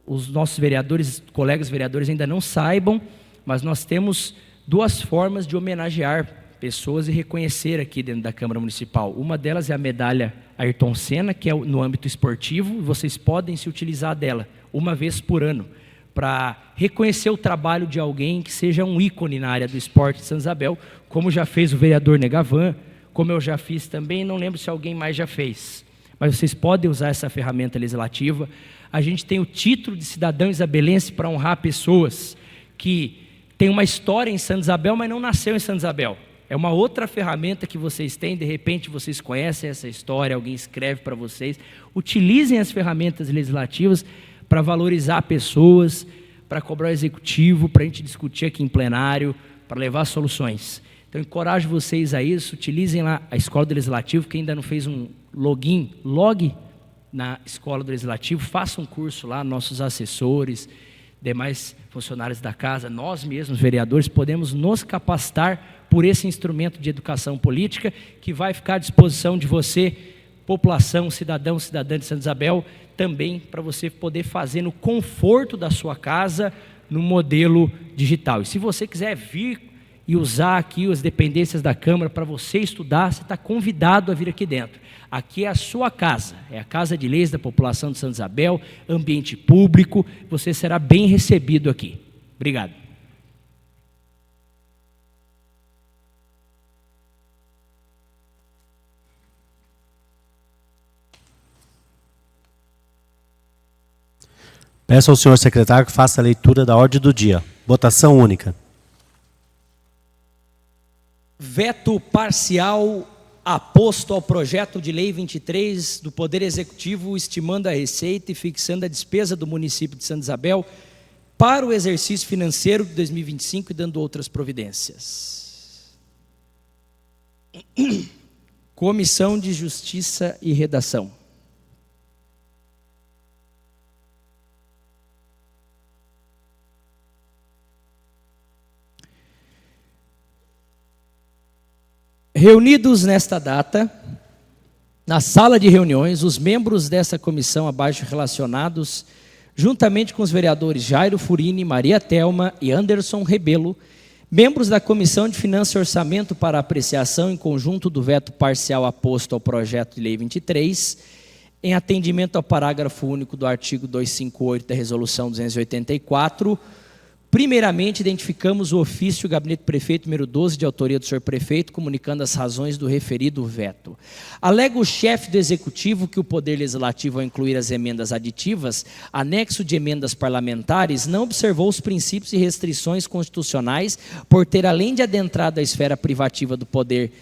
J: os nossos vereadores, colegas vereadores ainda não saibam, mas nós temos duas formas de homenagear pessoas e reconhecer aqui dentro da Câmara Municipal. Uma delas é a medalha Ayrton Senna, que é no âmbito esportivo, e vocês podem se utilizar dela uma vez por ano, para reconhecer o trabalho de alguém que seja um ícone na área do esporte de Santa Isabel, como já fez o vereador Negavan, como eu já fiz também, não lembro se alguém mais já fez. Mas vocês podem usar essa ferramenta legislativa. A gente tem o título de cidadão isabelense para honrar pessoas que têm uma história em Santa Isabel, mas não nasceu em Santa Isabel. É uma outra ferramenta que vocês têm, de repente vocês conhecem essa história, alguém escreve para vocês. Utilizem as ferramentas legislativas para valorizar pessoas, para cobrar o executivo, para a gente discutir aqui em plenário, para levar soluções. Então, encorajo vocês a isso, utilizem lá a Escola do Legislativo, quem ainda não fez um log na Escola do Legislativo, faça um curso lá, nossos assessores, demais funcionários da casa, nós mesmos, vereadores, podemos nos capacitar por esse instrumento de educação política, que vai ficar à disposição de você, população, cidadão, cidadã de Santa Isabel, também para você poder fazer no conforto da sua casa, no modelo digital. E se você quiser vir e usar aqui as dependências da Câmara para você estudar, você está convidado a vir aqui dentro. Aqui é a sua casa, é a Casa de Leis da população de Santa Isabel, ambiente público, você será bem recebido aqui. Obrigado.
A: Peço ao senhor secretário que faça a leitura da ordem do dia. Votação única.
B: Veto parcial aposto ao projeto de lei 23 do Poder Executivo, estimando a receita e fixando a despesa do município de Santa Isabel para o exercício financeiro de 2025 e dando outras providências. Comissão de Justiça e Redação. Reunidos nesta data, na sala de reuniões, os membros dessa comissão abaixo relacionados, juntamente com os vereadores Jairo Furini, Maria Thelma e Anderson Rebelo, membros da Comissão de Finanças e Orçamento para apreciação em conjunto do veto parcial aposto ao projeto de lei 23, em atendimento ao parágrafo único do artigo 258 da Resolução 284, primeiramente, identificamos o ofício do Gabinete do Prefeito número 12, de autoria do senhor Prefeito, comunicando as razões do referido veto. Alega o chefe do Executivo que o Poder Legislativo, ao incluir as emendas aditivas, anexo de emendas parlamentares, não observou os princípios e restrições constitucionais por ter, além de adentrado a esfera privativa do Poder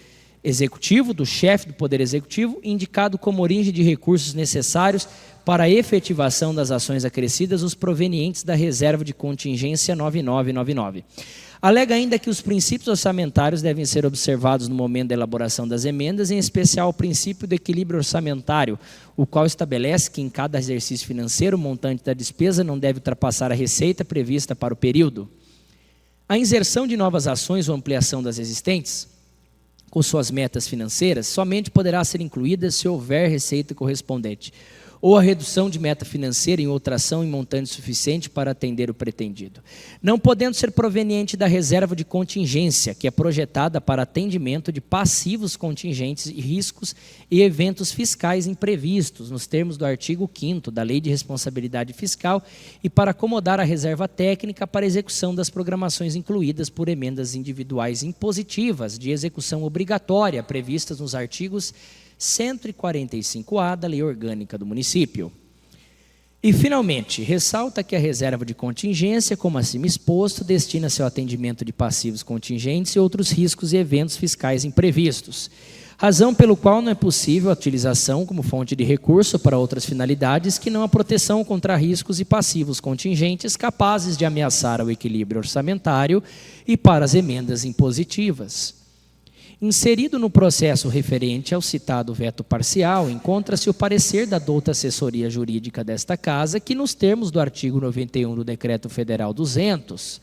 B: Executivo, do chefe do Poder Executivo, indicado como origem de recursos necessários para a efetivação das ações acrescidas os provenientes da reserva de contingência 9999. Alega ainda que os princípios orçamentários devem ser observados no momento da elaboração das emendas, em especial o princípio do equilíbrio orçamentário, o qual estabelece que em cada exercício financeiro o montante da despesa não deve ultrapassar a receita prevista para o período. A inserção de novas ações ou ampliação das existentes, com suas metas financeiras, somente poderá ser incluída se houver receita correspondente, ou a redução de meta financeira em outra ação em montante suficiente para atender o pretendido, não podendo ser proveniente da reserva de contingência, que é projetada para atendimento de passivos contingentes e riscos e eventos fiscais imprevistos, nos termos do artigo 5º da Lei de Responsabilidade Fiscal, e para acomodar a reserva técnica para execução das programações incluídas por emendas individuais impositivas de execução obrigatória, previstas nos artigos 145A da Lei Orgânica do Município. E, finalmente, ressalta que a reserva de contingência, como acima exposto, destina-se ao atendimento de passivos contingentes e outros riscos e eventos fiscais imprevistos, razão pelo qual não é possível a utilização como fonte de recurso para outras finalidades que não a proteção contra riscos e passivos contingentes capazes de ameaçar o equilíbrio orçamentário e para as emendas impositivas. Inserido no processo referente ao citado veto parcial, encontra-se o parecer da douta assessoria jurídica desta Casa, que, nos termos do artigo 91 do Decreto Federal 200,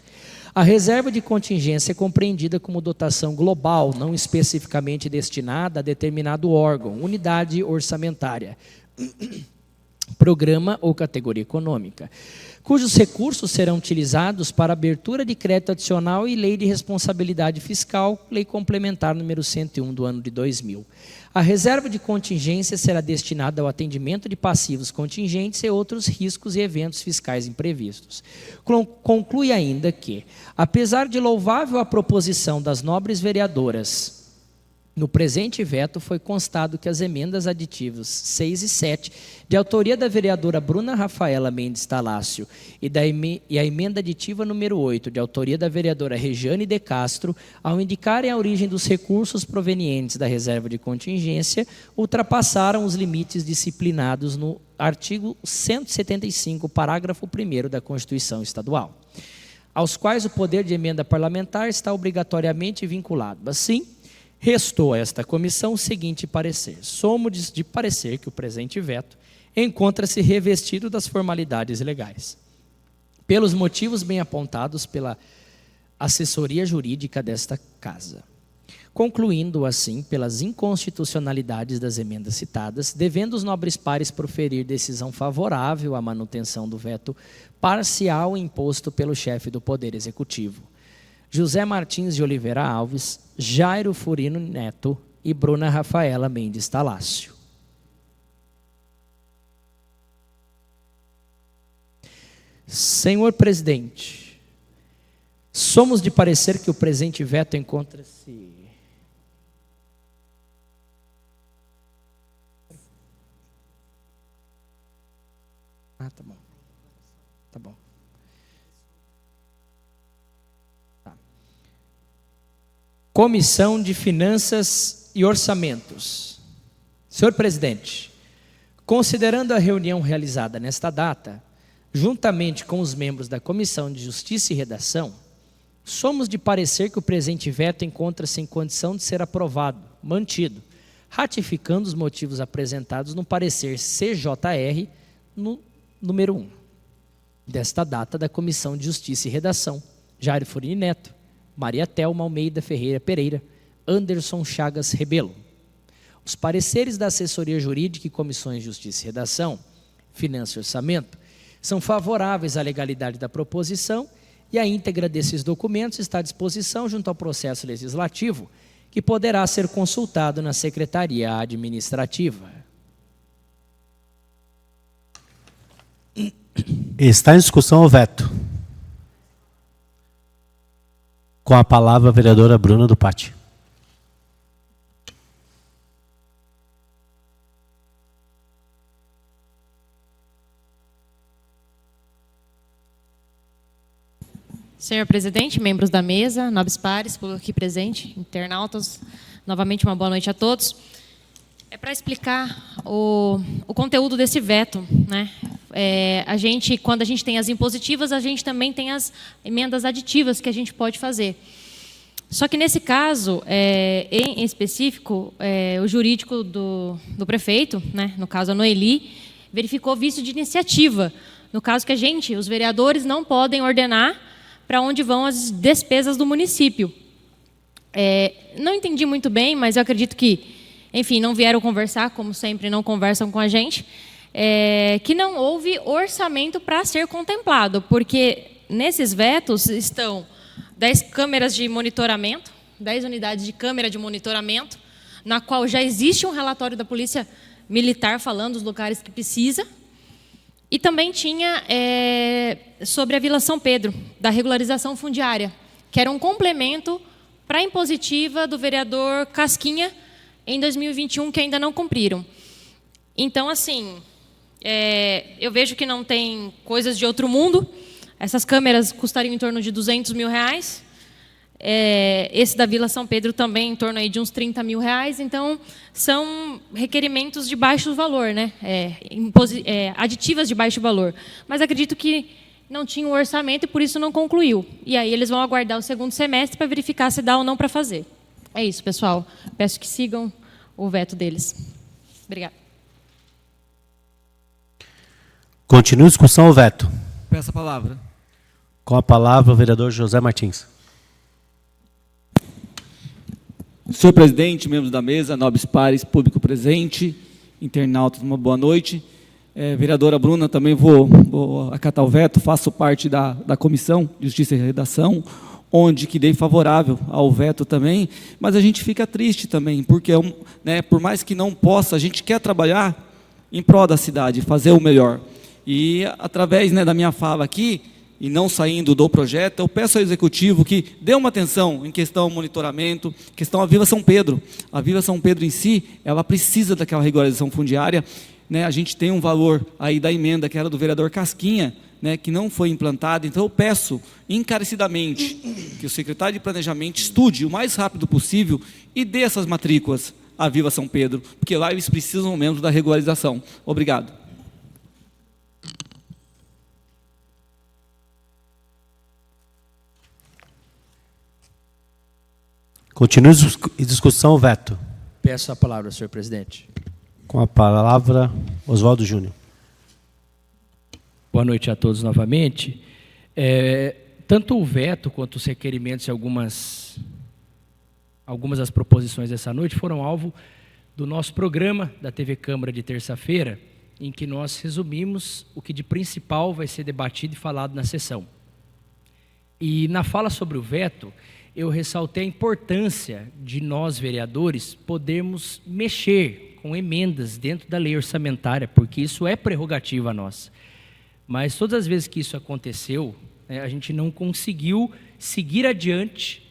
B: a reserva de contingência é compreendida como dotação global, não especificamente destinada a determinado órgão, unidade orçamentária, programa ou categoria econômica, cujos recursos serão utilizados para abertura de crédito adicional e lei de responsabilidade fiscal, lei complementar número 101 do ano de 2000. A reserva de contingência será destinada ao atendimento de passivos contingentes e outros riscos e eventos fiscais imprevistos. Conclui ainda que, apesar de louvável a proposição das nobres vereadoras, no presente veto foi constado que as emendas aditivas 6 e 7, de autoria da vereadora Bruna Rafaela Mendes Talácio, e a emenda aditiva número 8, de autoria da vereadora Regiane de Castro, ao indicarem a origem dos recursos provenientes da reserva de contingência, ultrapassaram os limites disciplinados no artigo 175, parágrafo 1º da Constituição Estadual, aos quais o poder de emenda parlamentar está obrigatoriamente vinculado. Assim, restou a esta comissão o seguinte parecer: somos de parecer que o presente veto encontra-se revestido das formalidades legais, pelos motivos bem apontados pela assessoria jurídica desta Casa. Concluindo assim pelas inconstitucionalidades das emendas citadas, devendo os nobres pares proferir decisão favorável à manutenção do veto parcial imposto pelo chefe do Poder Executivo, José Martins de Oliveira Alves, Jairo Furino Neto e Bruna Rafaela Mendes Talácio. Senhor presidente, somos de parecer que o presente veto encontra-se tá bom. Tá bom. Comissão de Finanças e Orçamentos. Senhor presidente, considerando a reunião realizada nesta data, juntamente com os membros da Comissão de Justiça e Redação, somos de parecer que o presente veto encontra-se em condição de ser aprovado, mantido, ratificando os motivos apresentados no parecer CJR no número 1, desta data da Comissão de Justiça e Redação, Jairo Furini Neto, Maria Thelma Almeida Ferreira Pereira, Anderson Chagas Rebelo. Os pareceres da Assessoria Jurídica e Comissões de Justiça e Redação, Finanças e Orçamento, são favoráveis à legalidade da proposição e a íntegra desses documentos está à disposição junto ao processo legislativo, que poderá ser consultado na Secretaria Administrativa.
A: Está em discussão o veto. Com a palavra a vereadora Bruna do Patti.
H: Senhor presidente, membros da mesa, nobres pares, público aqui presente, internautas, novamente uma boa noite a todos. É para explicar o conteúdo desse veto, né? Quando a gente tem as impositivas, a gente também tem as emendas aditivas que a gente pode fazer. Só que nesse caso, em específico, o jurídico do prefeito, né, no caso a Noeli, verificou vício de iniciativa. No caso que os vereadores, não podem ordenar para onde vão as despesas do município. Não entendi muito bem, mas eu acredito que, enfim, não vieram conversar, como sempre não conversam com a gente, que não houve orçamento para ser contemplado, porque nesses vetos estão 10 câmeras de monitoramento, 10 unidades de câmera de monitoramento, na qual já existe um relatório da Polícia Militar falando os locais que precisa, e também tinha sobre a Vila São Pedro, da regularização fundiária, que era um complemento para a impositiva do vereador Casquinha, em 2021 que ainda não cumpriram. Então, assim, eu vejo que não tem coisas de outro mundo. Essas câmeras custariam em torno de R$200 mil. Esse da Vila São Pedro também em torno aí de uns R$30 mil. Então, são requerimentos de baixo valor, né? Aditivas de baixo valor. Mas acredito que não tinha um orçamento e por isso não concluiu. E aí eles vão aguardar o segundo semestre para verificar se dá ou não para fazer. É isso, pessoal. Peço que sigam o veto deles. Obrigada.
A: Continua a discussão ou veto?
C: Peço a palavra.
A: Com a palavra, o vereador José Martins.
G: Senhor presidente, membros da mesa, nobres pares, público presente, internautas, uma boa noite. Vereadora Bruna, também vou acatar o veto, faço parte da Comissão de Justiça e Redação, onde que dei favorável ao veto também, mas a gente fica triste também, porque por mais que não possa, a gente quer trabalhar em prol da cidade, fazer o melhor. E através da minha fala aqui, e não saindo do projeto, eu peço ao Executivo que dê uma atenção em questão ao monitoramento, questão à Vila São Pedro. A Vila São Pedro em si, ela precisa daquela regularização fundiária. A gente tem um valor aí da emenda, que era do vereador Casquinha, que não foi implantado. Então eu peço encarecidamente que o secretário de Planejamento estude o mais rápido possível e dê essas matrículas à Vila São Pedro, porque lá eles precisam mesmo da regularização. Obrigado.
A: Continua em discussão ou veto?
J: Peço a palavra, senhor presidente.
A: Com a palavra, Oswaldo Júnior.
J: Boa noite a todos novamente. Tanto o veto quanto os requerimentos e algumas das proposições dessa noite foram alvo do nosso programa da TV Câmara de terça-feira, em que nós resumimos o que de principal vai ser debatido e falado na sessão. E na fala sobre o veto, eu ressaltei a importância de nós, vereadores, podermos mexer com emendas dentro da lei orçamentária, porque isso é prerrogativa nossa. Mas todas as vezes que isso aconteceu, a gente não conseguiu seguir adiante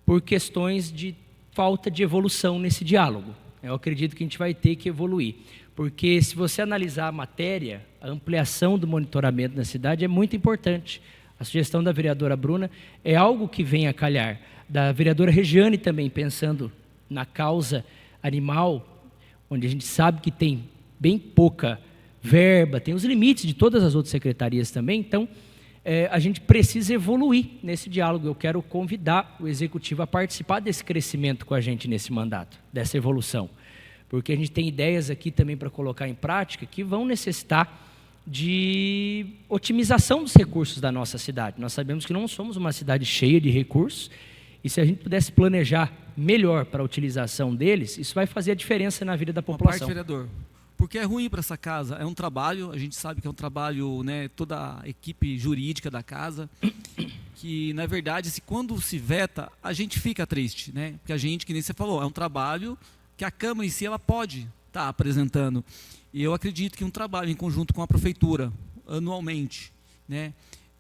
J: por questões de falta de evolução nesse diálogo. Eu acredito que a gente vai ter que evoluir, porque se você analisar a matéria, a ampliação do monitoramento na cidade é muito importante. A sugestão da vereadora Bruna é algo que vem a calhar. Da vereadora Regiane também, pensando na causa animal, onde a gente sabe que tem bem pouca verba, tem os limites de todas as outras secretarias também, então a gente precisa evoluir nesse diálogo. Eu quero convidar o Executivo a participar desse crescimento com a gente nesse mandato, dessa evolução, porque a gente tem ideias aqui também para colocar em prática que vão necessitar de otimização dos recursos da nossa cidade. Nós sabemos que não somos uma cidade cheia de recursos, e se a gente pudesse planejar melhor para a utilização deles, isso vai fazer a diferença na vida da população.
G: Parte, vereador, porque é ruim para essa casa, é um trabalho, a gente sabe que é um trabalho, toda a equipe jurídica da casa, que na verdade, quando se veta, a gente fica triste, porque a gente, que nem você falou, é um trabalho que a Câmara em si ela pode estar apresentando. E eu acredito que um trabalho em conjunto com a Prefeitura, anualmente,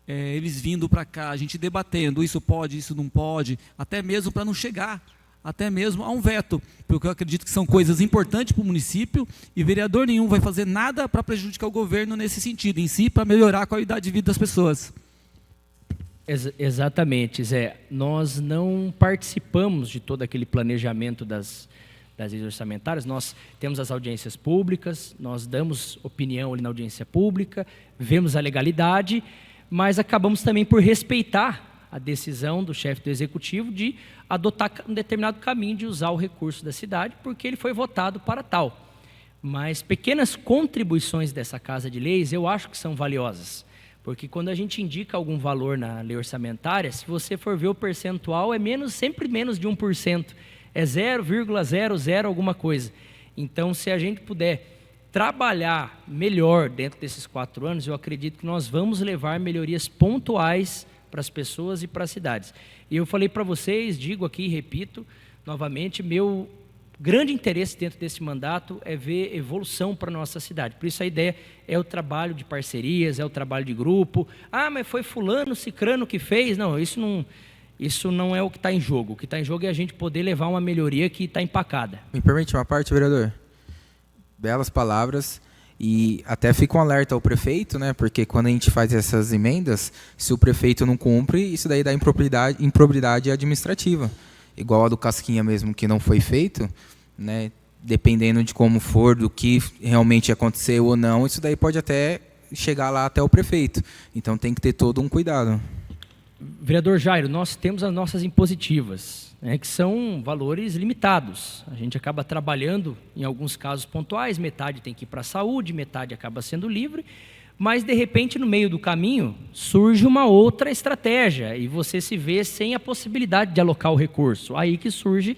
G: eles vindo para cá, a gente debatendo, isso pode, isso não pode, até mesmo para não chegar, até mesmo a um veto, porque eu acredito que são coisas importantes para o município e vereador nenhum vai fazer nada para prejudicar o governo nesse sentido, em si, para melhorar a qualidade de vida das pessoas.
J: Exatamente, Zé. Nós não participamos de todo aquele planejamento das leis orçamentárias. Nós temos as audiências públicas, nós damos opinião ali na audiência pública, vemos a legalidade, mas acabamos também por respeitar a decisão do chefe do Executivo de adotar um determinado caminho de usar o recurso da cidade, porque ele foi votado para tal. Mas pequenas contribuições dessa Casa de Leis eu acho que são valiosas, porque quando a gente indica algum valor na lei orçamentária, se você for ver o percentual, sempre menos de 1%. É 0,00 alguma coisa. Então, se a gente puder trabalhar melhor dentro desses 4 anos, eu acredito que nós vamos levar melhorias pontuais para as pessoas e para as cidades. E eu falei para vocês, digo aqui e repito novamente, meu grande interesse dentro desse mandato é ver evolução para a nossa cidade. Por isso a ideia é o trabalho de parcerias, é o trabalho de grupo. Ah, mas foi fulano, cicrano que fez. Não, isso não... Isso não é o que está em jogo. O que está em jogo é a gente poder levar uma melhoria que está empacada.
I: Me permite uma parte, vereador? Belas palavras. E até fica um alerta ao prefeito, né? Porque quando a gente faz essas emendas, se o prefeito não cumpre, isso daí dá improbidade administrativa. Igual a do Casquinha mesmo, que não foi feito, né? Dependendo de como for, do que realmente aconteceu ou não, isso daí pode até chegar lá até o prefeito. Então tem que ter todo um cuidado.
J: Vereador Jairo, nós temos as nossas impositivas, né, que são valores limitados. A gente acaba trabalhando, em alguns casos pontuais, metade tem que ir para a saúde, metade acaba sendo livre, mas, de repente, no meio do caminho, surge uma outra estratégia e você se vê sem a possibilidade de alocar o recurso. Aí que surge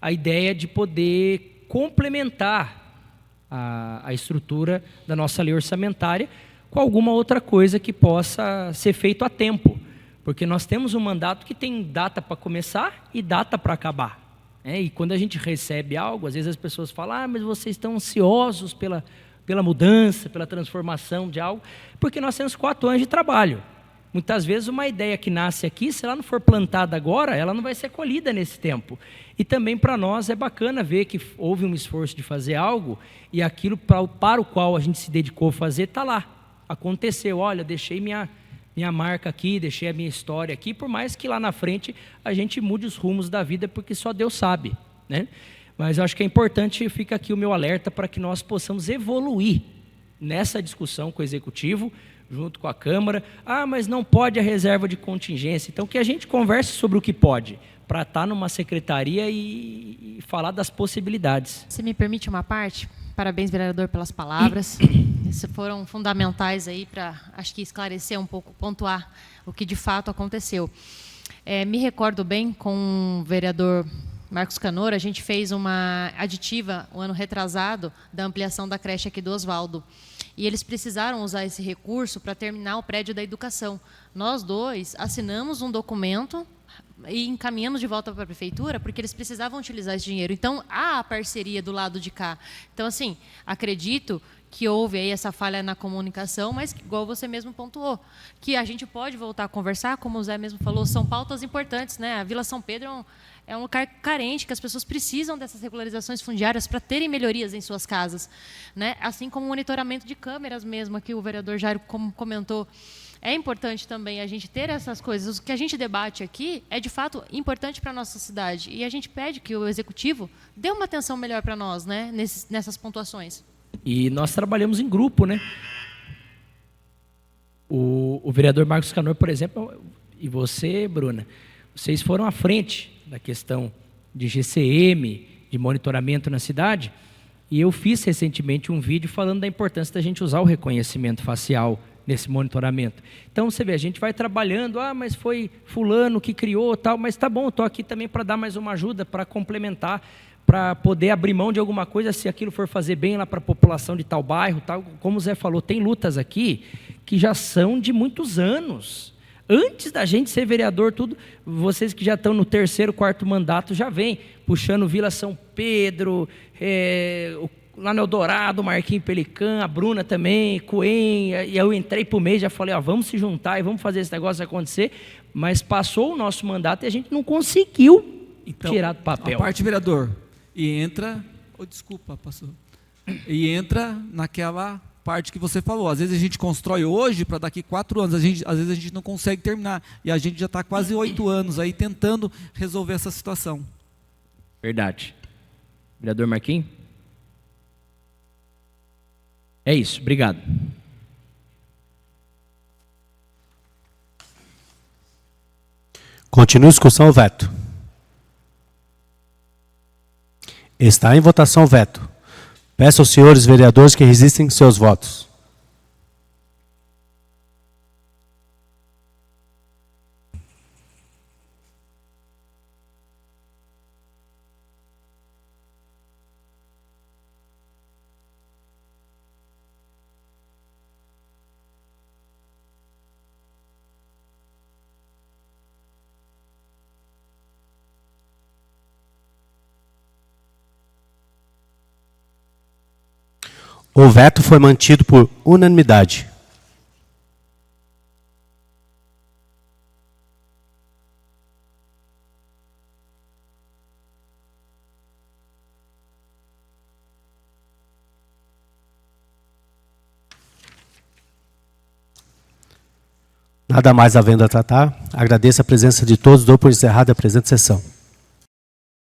J: a ideia de poder complementar a estrutura da nossa lei orçamentária com alguma outra coisa que possa ser feito a tempo. Porque nós temos um mandato que tem data para começar e data para acabar. E quando a gente recebe algo, às vezes as pessoas falam, mas vocês estão ansiosos pela mudança, pela transformação de algo, porque nós temos 4 anos de trabalho. Muitas vezes uma ideia que nasce aqui, se ela não for plantada agora, ela não vai ser colhida nesse tempo. E também para nós é bacana ver que houve um esforço de fazer algo e aquilo para o qual a gente se dedicou a fazer está lá. Aconteceu, olha, deixei minha marca aqui, deixei a minha história aqui, por mais que lá na frente a gente mude os rumos da vida, porque só Deus sabe, né? Mas eu acho que é importante, fica aqui o meu alerta para que nós possamos evoluir nessa discussão com o Executivo, junto com a Câmara. Mas não pode a reserva de contingência. Então, que a gente converse sobre o que pode, para estar numa secretaria e falar das possibilidades.
H: Você me permite uma parte? Parabéns, vereador, pelas palavras. Essas foram fundamentais aí para, acho que, esclarecer um pouco, pontuar o que de fato aconteceu. Me recordo bem com o vereador Marcos Canora, a gente fez uma aditiva, um ano retrasado, da ampliação da creche aqui do Oswaldo. E eles precisaram usar esse recurso para terminar o prédio da educação. Nós dois assinamos um documento e encaminhamos de volta para a prefeitura, porque eles precisavam utilizar esse dinheiro. Então, há a parceria do lado de cá. Então, assim, acredito que houve aí essa falha na comunicação, mas, igual você mesmo pontuou, que a gente pode voltar a conversar, como o Zé mesmo falou, são pautas importantes, né? A Vila São Pedro é um lugar carente, que as pessoas precisam dessas regularizações fundiárias para terem melhorias em suas casas, né? Assim como o monitoramento de câmeras mesmo, que o vereador Jairo comentou. É importante também a gente ter essas coisas. O que a gente debate aqui é, de fato, importante para a nossa cidade. E a gente pede que o Executivo dê uma atenção melhor para nós, né, nessas pontuações.
J: E nós trabalhamos em grupo, né? O vereador Marcos Canor, por exemplo, e você, Bruna, vocês foram à frente da questão de GCM, de monitoramento na cidade, e eu fiz recentemente um vídeo falando da importância da gente usar o reconhecimento facial nesse monitoramento. Então, você vê, a gente vai trabalhando, mas foi fulano que criou, tal, mas tá bom, estou aqui também para dar mais uma ajuda, para complementar, para poder abrir mão de alguma coisa, se aquilo for fazer bem lá para a população de tal bairro, tal. Como o Zé falou, tem lutas aqui que já são de muitos anos. Antes da gente ser vereador, tudo, vocês que já estão no 3º, 4º mandato, já vem puxando Vila São Pedro, lá no Eldorado, Marquinhos Pelican, a Bruna também, Coen, e eu entrei por mês, já falei, vamos se juntar e vamos fazer esse negócio acontecer, mas passou o nosso mandato e a gente não conseguiu tirar do papel.
C: A parte, vereador, e entra, desculpa, passou, e entra naquela parte que você falou, às vezes a gente constrói hoje para daqui 4 anos, às vezes a gente não consegue terminar, e a gente já está quase 8 anos aí tentando resolver essa situação.
J: Verdade. Vereador Marquinhos? É isso, obrigado.
A: Continua a discussão o veto. Está em votação o veto. Peço aos senhores vereadores que resistem seus votos. O veto foi mantido por unanimidade. Nada mais havendo a tratar, agradeço a presença de todos, dou por encerrada a presente sessão.